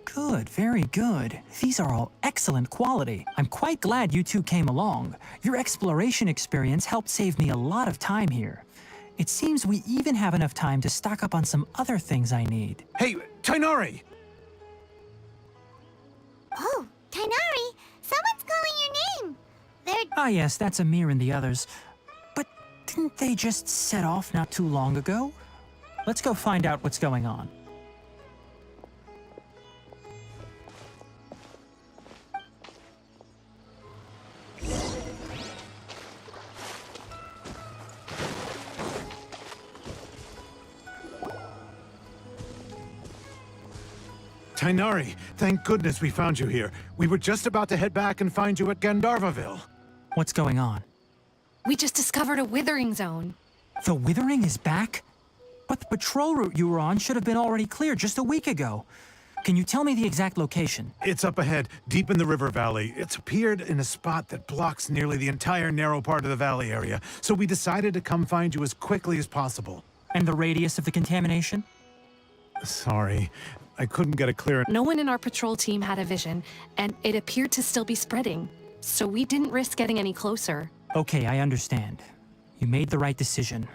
Good, very good. These are all excellent quality. I'm quite glad you two came along. Your exploration experience helped save me a lot of time here. It seems we even have enough time to stock up on some other things I need. Hey, Tainari! Oh, Tainari! Someone's calling your name. They're— Ah yes, that's Amir and the others. But didn't they just set off not too long ago? Let's go find out what's going on. Tainari, thank goodness we found you here. We were just about to head back and find you at Gandharvaville. What's going on? We just discovered a withering zone. The withering is back? But the patrol route you were on should have been already clear just a week ago. Can you tell me the exact location? It's up ahead, deep in the river valley. It's appeared in a spot that blocks nearly the entire narrow part of the valley area, so we decided to come find you as quickly as possible. And the radius of the contamination? Sorry, I couldn't get a clear... No one in our patrol team had a vision, and it appeared to still be spreading. So we didn't risk getting any closer. Okay, I understand. You made the right decision.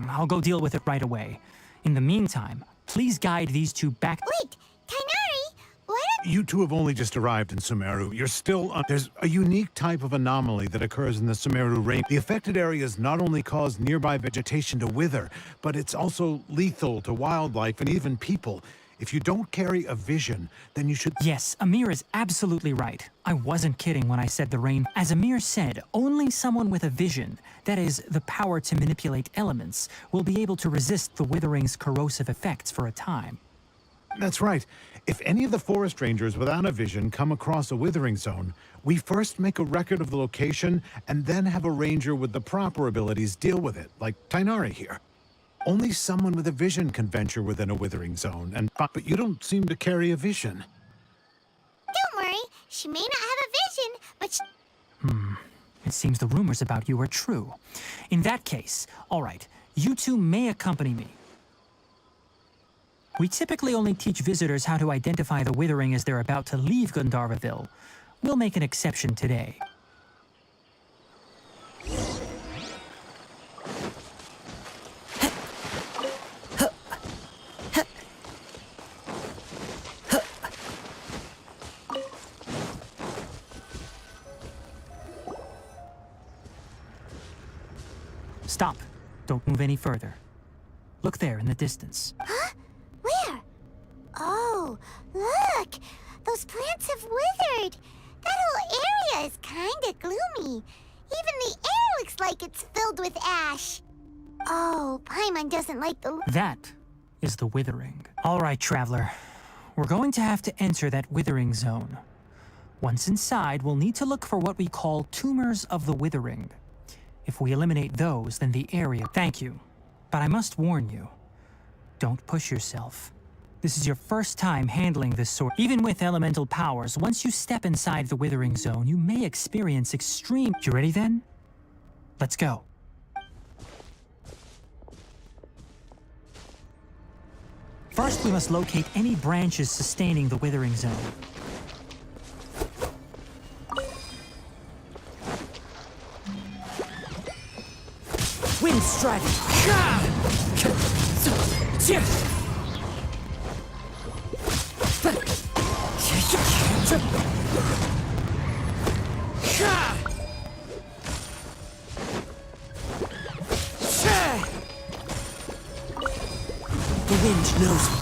I'll go deal with it right away. In the meantime, please guide these two back... Wait, Tainari, what if... You two have only just arrived in Sumeru. You're still... There's a unique type of anomaly that occurs in the Sumeru rain. The affected areas not only cause nearby vegetation to wither, but it's also lethal to wildlife and even people. If you don't carry a vision, then you should... Yes, Amir is absolutely right. I wasn't kidding when I said the rain. As Amir said, only someone with a vision, that is, the power to manipulate elements, will be able to resist the withering's corrosive effects for a time. That's right. If any of the forest rangers without a vision come across a withering zone, we first make a record of the location and then have a ranger with the proper abilities deal with it, like Tainari here. Only someone with a vision can venture within a withering zone, but you don't seem to carry a vision. Don't worry, she may not have a vision, but she... It seems the rumors about you are true. In that case, all right, you two may accompany me. We typically only teach visitors how to identify the withering as they're about to leave Gandharvaville. We'll make an exception today. Stop. Don't move any further. Look there in the distance. Huh? Where? Oh, look! Those plants have withered! That whole area is kinda gloomy. Even the air looks like it's filled with ash. Oh, Paimon doesn't like the... That is the withering. All right, traveler. We're going to have to enter that withering zone. Once inside, we'll need to look for what we call tumors of the withering. If we eliminate those, then the area... Thank you. But I must warn you. Don't push yourself. This is your first time handling this sort. Even with elemental powers, once you step inside the withering zone, you may experience extreme... You ready then? Let's go. First, we must locate any branches sustaining the withering zone. Wind strike! The wind knows me.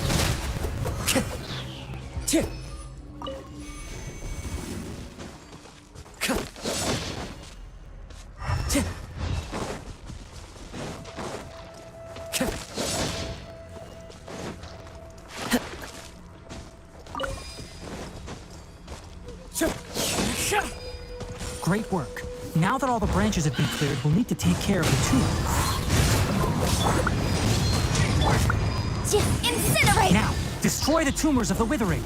Great work. Now that all the branches have been cleared, we'll need to take care of the tumors. Incinerate! Now, destroy the tumors of the withering.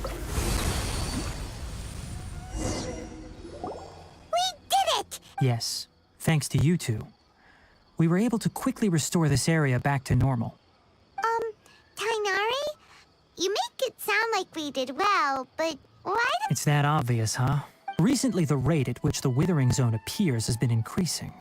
We did it! Yes, thanks to you two. We were able to quickly restore this area back to normal. Tainari? You make it sound like we did well, but why did... It's that obvious, huh? Recently, the rate at which the withering zone appears has been increasing.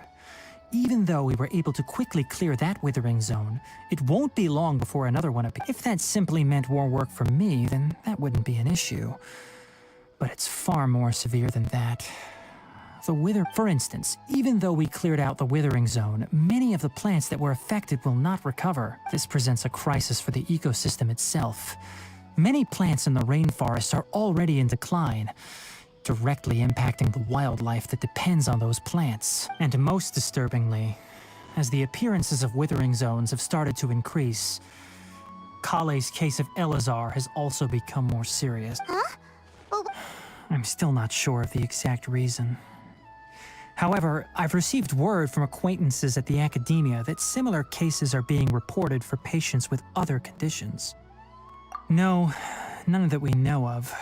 Even though we were able to quickly clear that withering zone, it won't be long before another one appears. If that simply meant more work for me, then that wouldn't be an issue. But it's far more severe than that. For instance, even though we cleared out the withering zone, many of the plants that were affected will not recover. This presents a crisis for the ecosystem itself. Many plants in the rainforest are already in decline, directly impacting the wildlife that depends on those plants. And most disturbingly, as the appearances of withering zones have started to increase, Kale's case of Elazar has also become more serious. Huh? Well, I'm still not sure of the exact reason. However, I've received word from acquaintances at the academia that similar cases are being reported for patients with other conditions. No, none that we know of.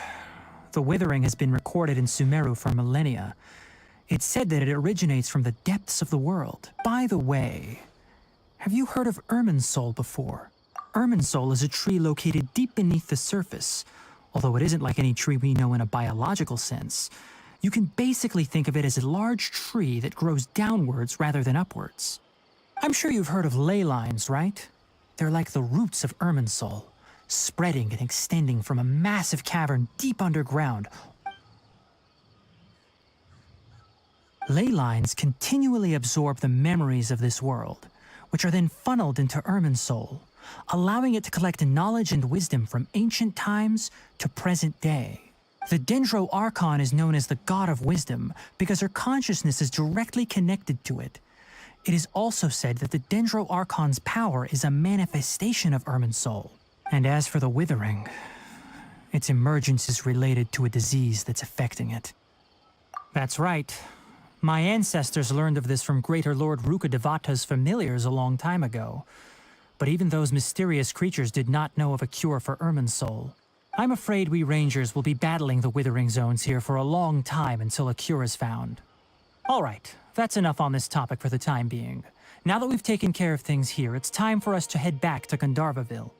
The withering has been recorded in Sumeru for millennia. It's said that it originates from the depths of the world. By the way, have you heard of Irminsul before? Irminsul is a tree located deep beneath the surface. Although it isn't like any tree we know in a biological sense. You can basically think of it as a large tree that grows downwards rather than upwards. I'm sure you've heard of ley lines, right? They're like the roots of Irminsul, spreading and extending from a massive cavern deep underground. Ley lines continually absorb the memories of this world, which are then funneled into Irminsul, allowing it to collect knowledge and wisdom from ancient times to present day. The Dendro Archon is known as the God of Wisdom because her consciousness is directly connected to it. It is also said that the Dendro Archon's power is a manifestation of Irminsul. And as for the Withering, its emergence is related to a disease that's affecting it. That's right. My ancestors learned of this from Greater Lord Rukkhadevata's familiars a long time ago. But even those mysterious creatures did not know of a cure for Irminsul. I'm afraid we Rangers will be battling the Withering Zones here for a long time until a cure is found. All right, that's enough on this topic for the time being. Now that we've taken care of things here, it's time for us to head back to Gandharvaville.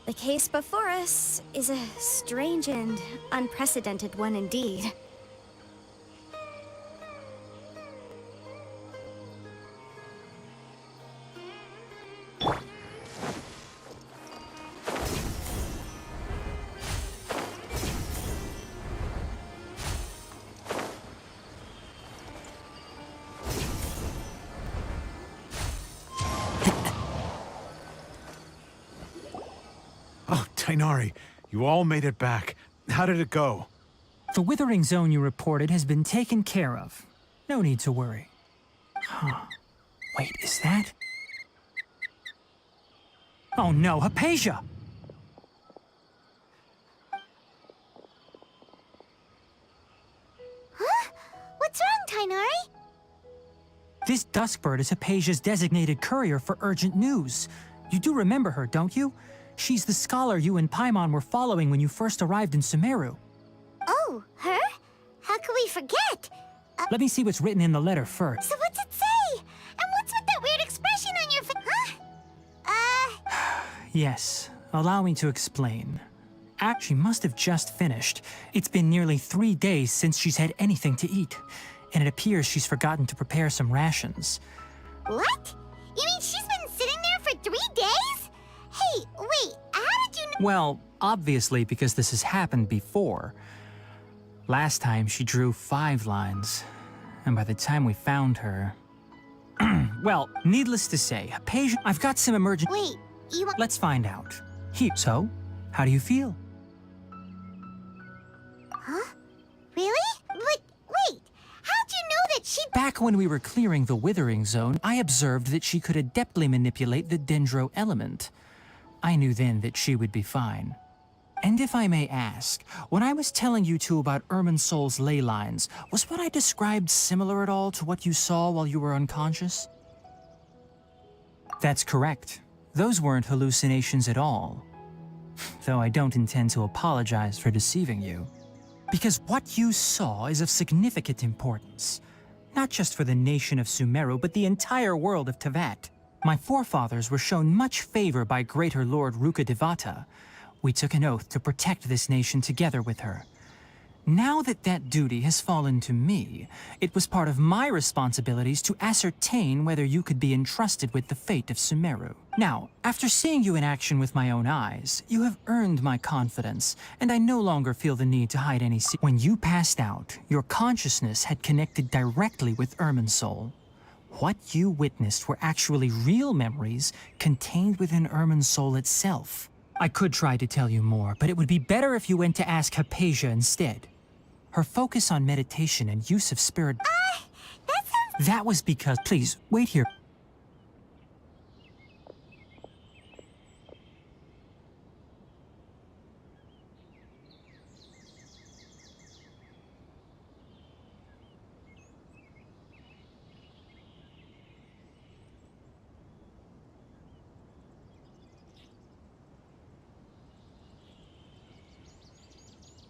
The case before us is a strange and unprecedented one indeed. Tainari, you all made it back. How did it go? The Withering Zone you reported has been taken care of. No need to worry. Huh. Wait, is that? Oh no, Hypatia! Huh? What's wrong, Tainari? This Duskbird is Hypatia's designated courier for urgent news. You do remember her, don't you? She's the scholar you and Paimon were following when you first arrived in Sumeru. Oh, her? How could we forget? Let me see what's written in the letter first. So what's it say? And what's with that weird expression on your face? Huh? Yes, allow me to explain. She must have just finished. It's been nearly 3 days since she's had anything to eat, and it appears she's forgotten to prepare some rations. What? You mean she's been sitting there for 3 days? Hey, wait, how did you know? Well, obviously because this has happened before. Last time she drew 5 lines, and by the time we found her... Well, needless to say, Hypatia, I've got some emergent... Wait, you want... Let's find out. Here. So, how do you feel? Huh? Really? But wait, how'd you know that she... Back when we were clearing the Withering Zone, I observed that she could adeptly manipulate the Dendro element. I knew then that she would be fine. And if I may ask, when I was telling you two about Irminsul's ley lines, was what I described similar at all to what you saw while you were unconscious? That's correct. Those weren't hallucinations at all. Though I don't intend to apologize for deceiving you. Because what you saw is of significant importance. Not just for the nation of Sumeru, but the entire world of Tevat. My forefathers were shown much favor by Greater Lord Rukkhadevata. We took an oath to protect this nation together with her. Now that that duty has fallen to me, it was part of my responsibilities to ascertain whether you could be entrusted with the fate of Sumeru. Now, after seeing you in action with my own eyes, you have earned my confidence, and I no longer feel the need to hide any secrets. When you passed out, your consciousness had connected directly with Irminsul. What you witnessed were actually real memories contained within Irminsul itself. I could try to tell you more, but it would be better if you went to ask Hypatia instead. Her focus on meditation and use of spirit... That sounds... That was because... Please, wait here.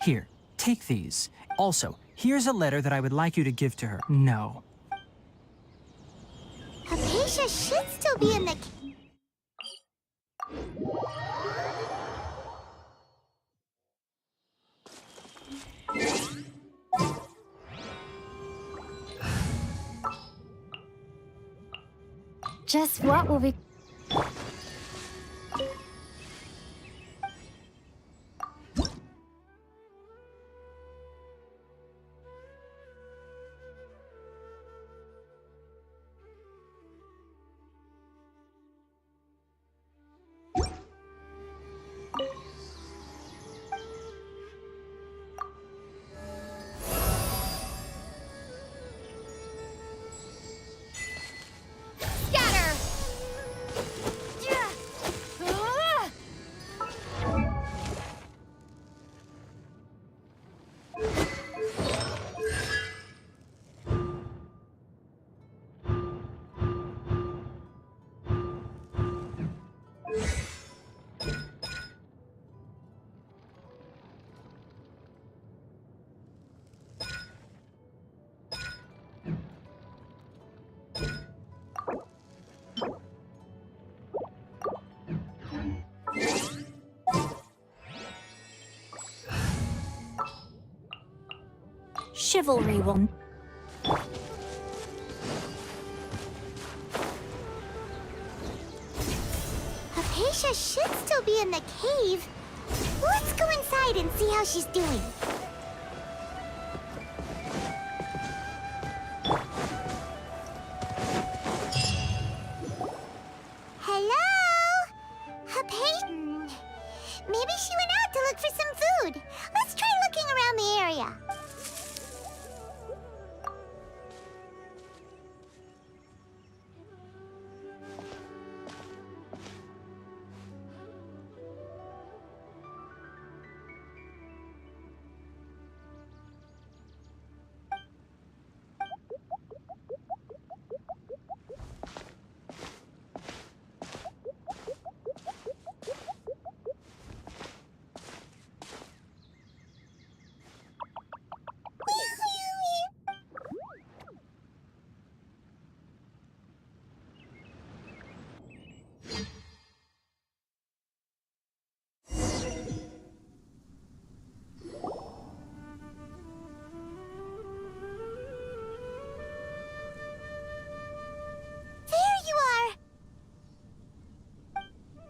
Here, take these. Also, here's a letter that I would like you to give to her. No. Hypatia should still be in the... Just what will we... Chivalry will... Hypatia should still be in the cave. Let's go inside and see how she's doing. Hello? Hypatia? Maybe she went out to look for some food. Let's try looking around the area.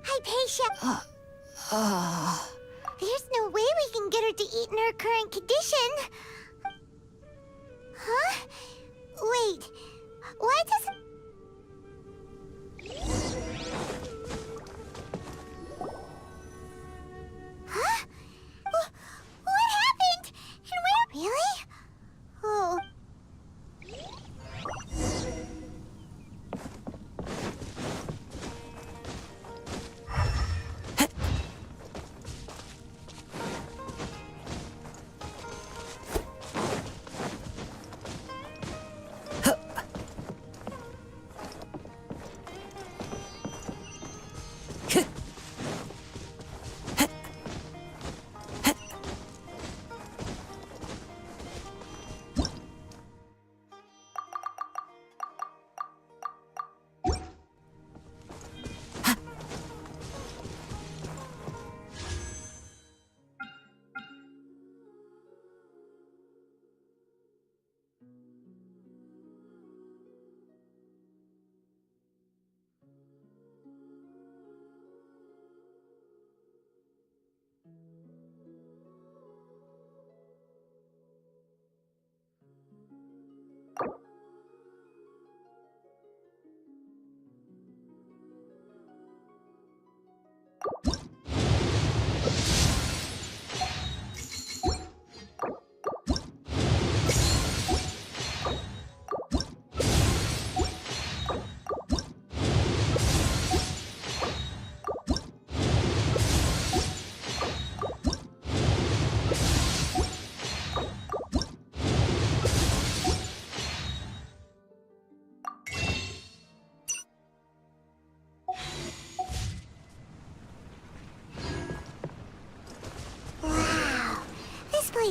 Hypatia. There's no way we can get her to eat in her current condition. Huh? Wait. Why doesn't... Huh? What happened? And where... Really? Oh...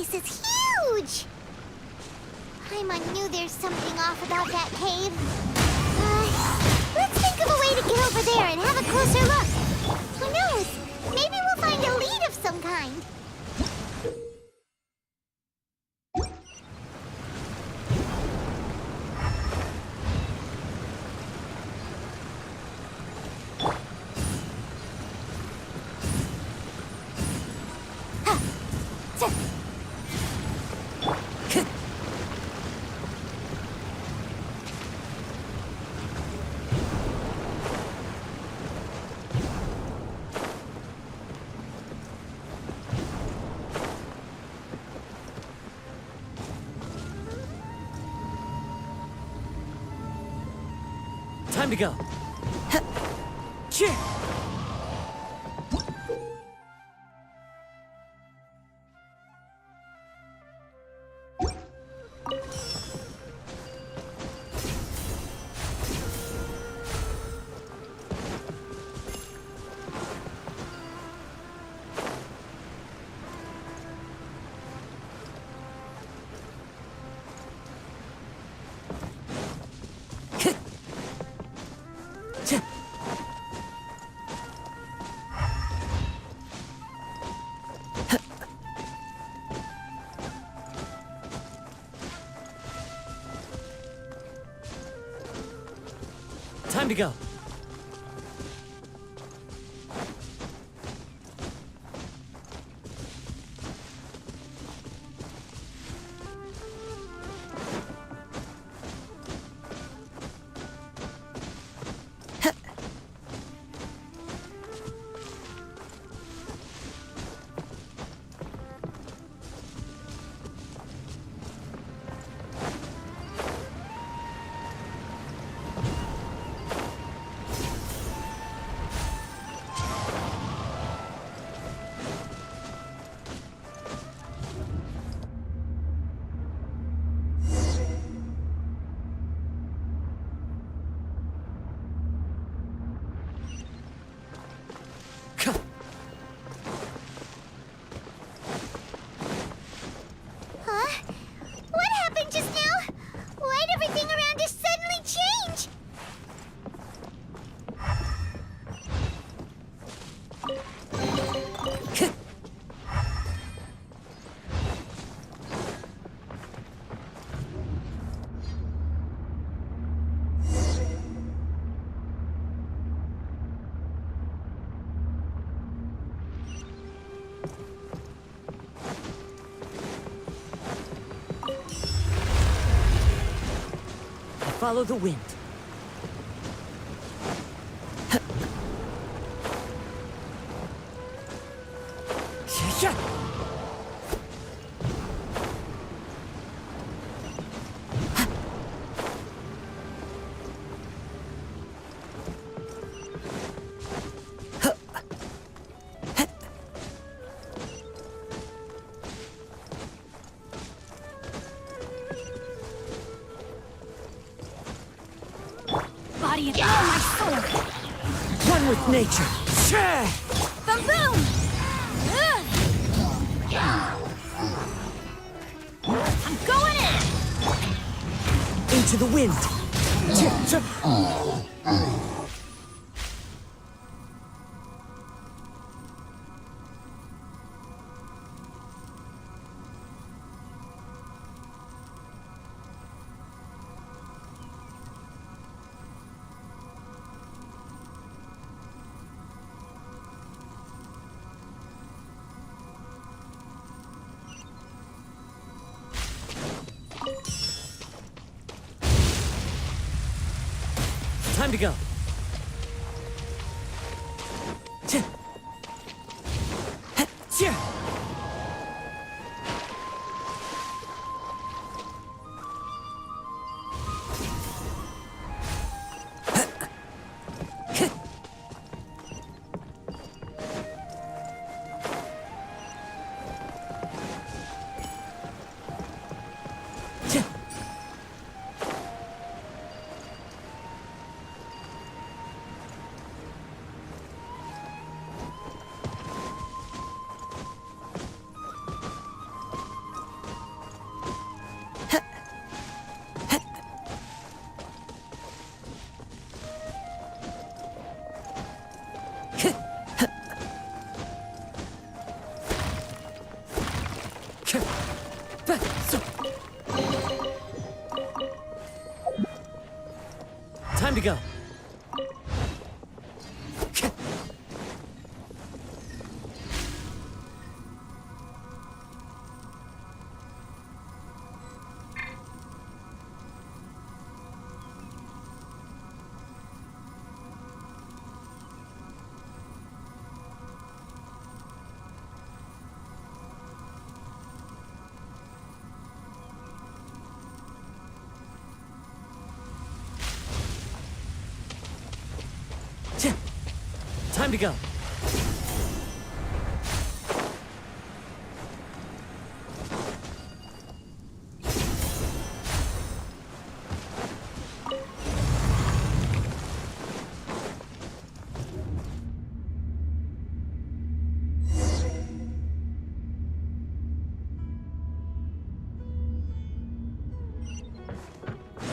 place is huge! Paimon knew there's something off about that cave. Let's think of a way to get over there and have a closer look. Who knows? Maybe we'll find a lead of some kind. Time to go. Time to go. Huh? What happened just now? Why'd everything around us suddenly change? Follow the wind. Body and my soul! One with nature. Boom boom! I'm going in! Into the wind. Time to go. Time to go. Time to go.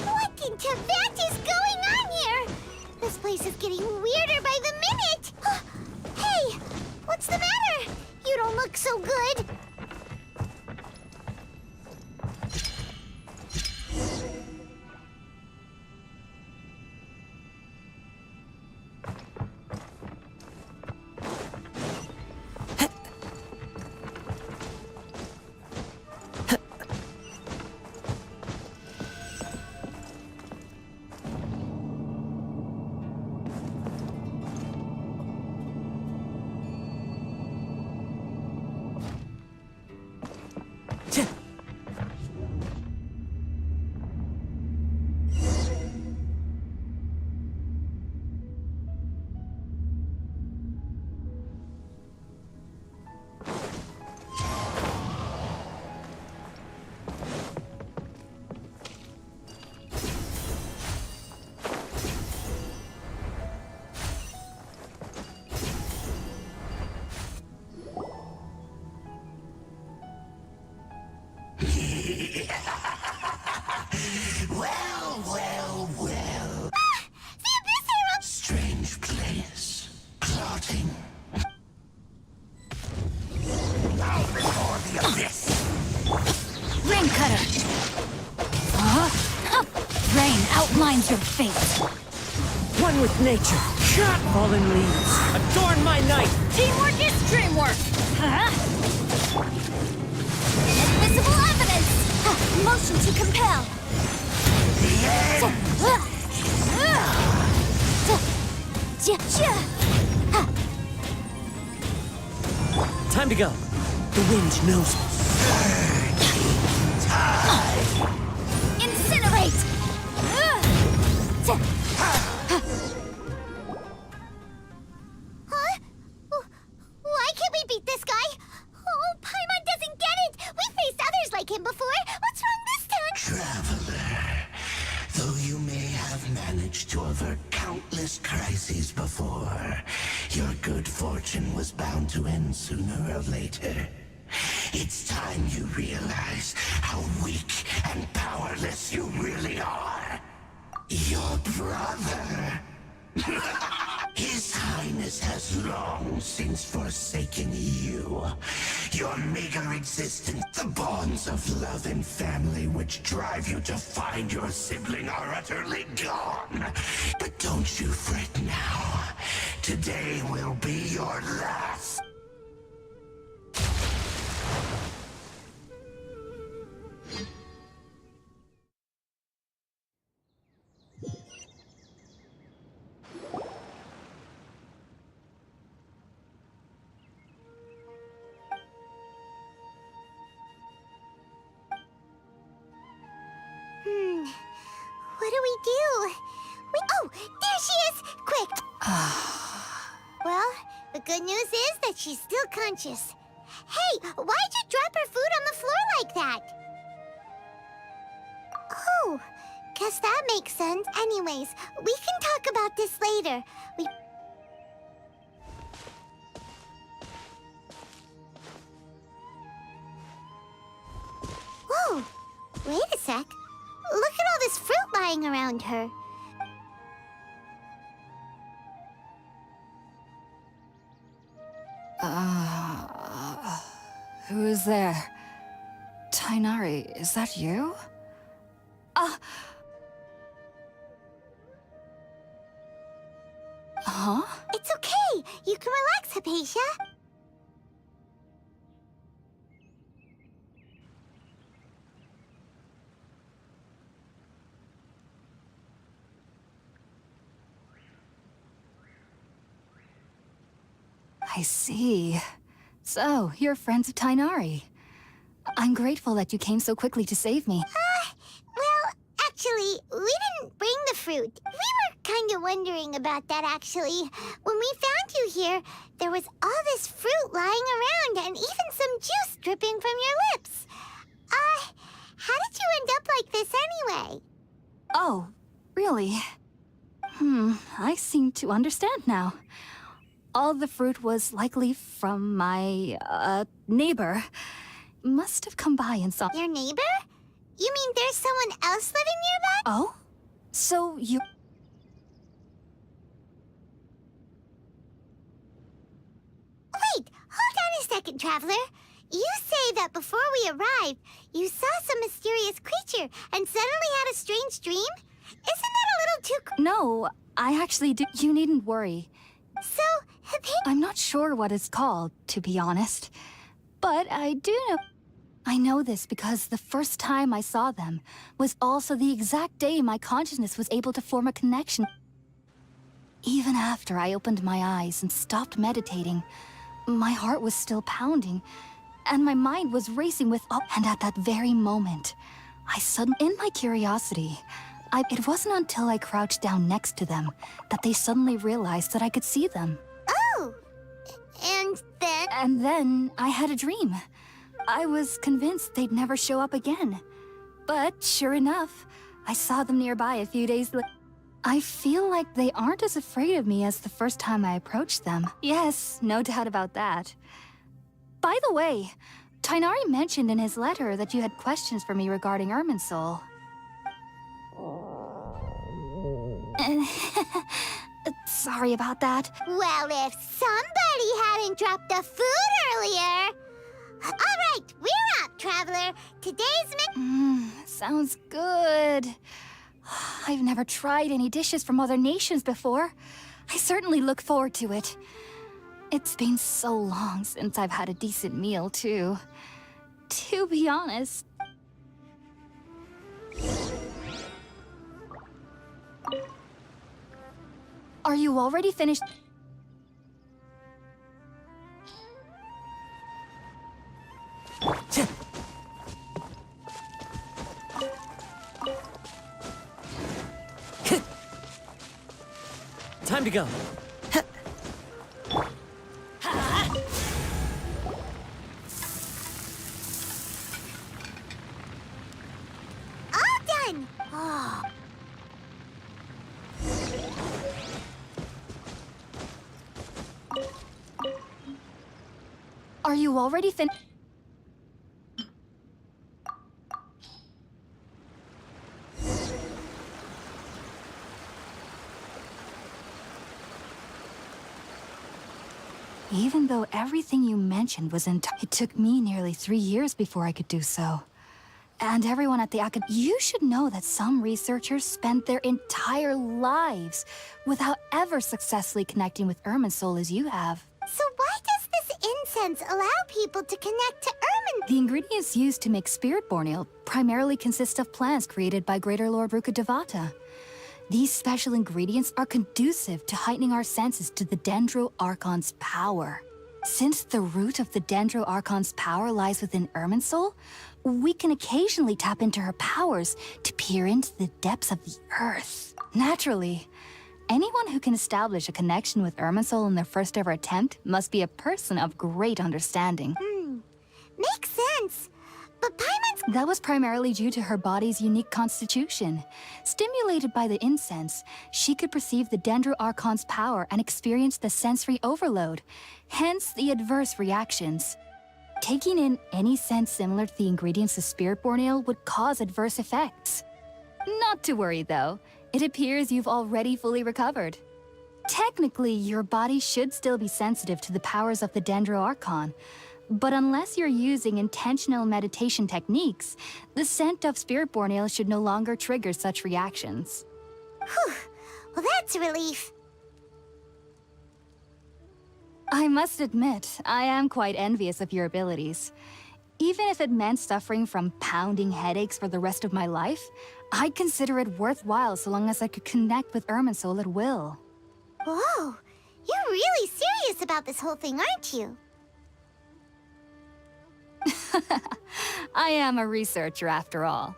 What in Tibet is going on here? This place is getting weirder by the minute. Hey, what's the matter? You don't look so good. Well. The Abyss Hero! Strange place. Plotting. Bow before the abyss. Rain Cutter! Rain outlines your fate. One with nature. Fallen leaves. Adorn my night. Teamwork is dreamwork! Invisible evidence! Motion to compel! Time to go. The wind knows us. Incinerate! Huh? Why can't we beat this guy? Oh, Paimon doesn't get it! We faced others like him before! What's wrong this time? Traveler. Though you may have managed to avert countless crises before, your good fortune was bound to end sooner or later. It's time you realize how weak and powerless you really are. Your brother. His Highness has long since forsaken you. Your meager existence, the bonds of love and family which drive you to find your sibling are utterly gone. But don't you fret now. Today will be your last. What do we do? Oh, there she is! Quick! Well, the good news is that she's still conscious. Hey, why'd you drop her food on the floor like that? Oh, guess that makes sense. Anyways, we can talk about this later. Whoa, wait a sec. Look at all this fruit lying around her. Who is there? Tainari, is that you? Huh? It's okay. You can relax, Hypatia. I see. So, you're friends of Tainari. I'm grateful that you came so quickly to save me. Well, actually, we didn't bring the fruit. We were kind of wondering about that, actually. When we found you here, there was all this fruit lying around and even some juice dripping from your lips. How did you end up like this anyway? Oh, really? I seem to understand now. All the fruit was likely from my, neighbor. Must have come by and saw— Your neighbor? You mean there's someone else living nearby? Oh? So you— Wait, hold on a second, Traveler. You say that before we arrived, you saw some mysterious creature and suddenly had a strange dream? Isn't that a little too... No, I actually do— You needn't worry. So, I'm not sure what it's called, to be honest. But I do know— I know this because the first time I saw them was also the exact day my consciousness was able to form a connection. Even after I opened my eyes and stopped meditating, my heart was still pounding, and my mind was racing with— And at that very moment, I suddenly— In my curiosity, it wasn't until I crouched down next to them that they suddenly realized that I could see them. Oh! And then? And then I had a dream. I was convinced they'd never show up again. But sure enough, I saw them nearby a few days later. I feel like they aren't as afraid of me as the first time I approached them. Yes, no doubt about that. By the way, Tainari mentioned in his letter that you had questions for me regarding Irminsul. Sorry about that. Well, if somebody hadn't dropped the food earlier... All right, we're out, Traveler. Today's Sounds good. I've never tried any dishes from other nations before. I certainly look forward to it. It's been so long since I've had a decent meal, too. To be honest. Are you already finished? Time to go. all done. Oh. Are you already finished? Even though everything you mentioned was it took me nearly 3 years before I could do so. And everyone at the You should know that some researchers spent their entire lives without ever successfully connecting with Irminsul as you have. So why does this incense allow people to connect to Irmin? The ingredients used to make spirit borneo primarily consist of plants created by Greater Lord Rukkhadevata. These special ingredients are conducive to heightening our senses to the Dendro Archon's power. Since the root of the Dendro Archon's power lies within Irminsul, we can occasionally tap into her powers to peer into the depths of the earth. Naturally, anyone who can establish a connection with Irminsul in their first ever attempt must be a person of great understanding. Makes sense. But Paimon's... That was primarily due to her body's unique constitution. Stimulated by the incense, she could perceive the Dendro Archon's power and experience the sensory overload, hence the adverse reactions. Taking in any scent similar to the ingredients of spirit borneo would cause adverse effects. Not to worry, though. It appears you've already fully recovered. Technically, your body should still be sensitive to the powers of the Dendro Archon, But unless you're using intentional meditation techniques, the scent of spirit-born ale should no longer trigger such reactions. Whew. Well, that's a relief. I must admit, I am quite envious of your abilities. Even if it meant suffering from pounding headaches for the rest of my life, I'd consider it worthwhile so long as I could connect with Irminsul at will. Whoa, you're really serious about this whole thing, aren't you? I am a researcher after all.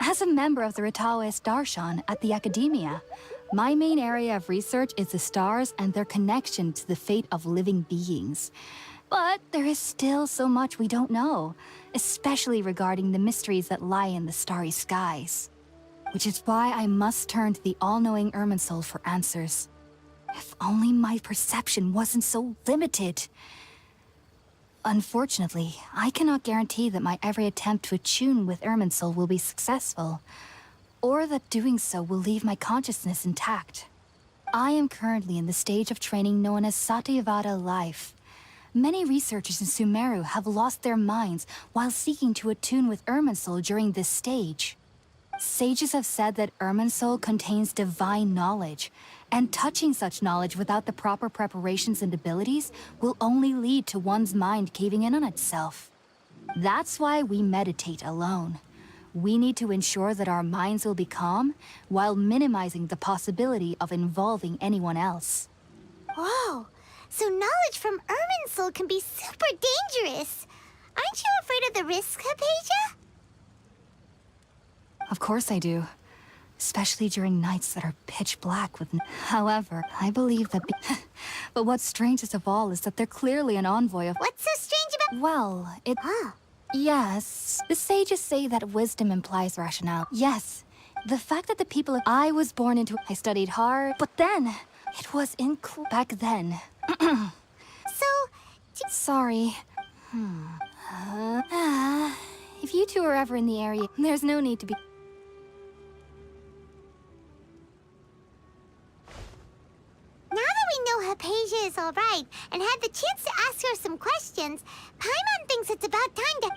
As a member of the Ritaoist Darshan at the Academia, my main area of research is the stars and their connection to the fate of living beings. But there is still so much we don't know, especially regarding the mysteries that lie in the starry skies. Which is why I must turn to the all-knowing Irminsul for answers. If only my perception wasn't so limited. Unfortunately, I cannot guarantee that my every attempt to attune with Irminsul will be successful, or that doing so will leave my consciousness intact. I am currently in the stage of training known as Satyavada life. Many researchers in Sumeru have lost their minds while seeking to attune with Irminsul during this stage. Sages have said that Irminsul contains divine knowledge, and touching such knowledge without the proper preparations and abilities will only lead to one's mind caving in on itself. That's why we meditate alone. We need to ensure that our minds will be calm while minimizing the possibility of involving anyone else. Whoa, so knowledge from Irminsul can be super dangerous. Aren't you afraid of the risks, Hypatia? Of course I do. Especially during nights that are pitch black with However, I believe that but what's strangest of all is that they're clearly an envoy of— What's so strange about— Well, it— Yes. The sages say that wisdom implies rationale. Yes. The fact that the people of— I was born into— I studied hard, but then, it was back then. So— Sorry. If you two are ever in the area, there's no need to be— Now that we know Hypatia is alright and had the chance to ask her some questions, Paimon thinks it's about time to—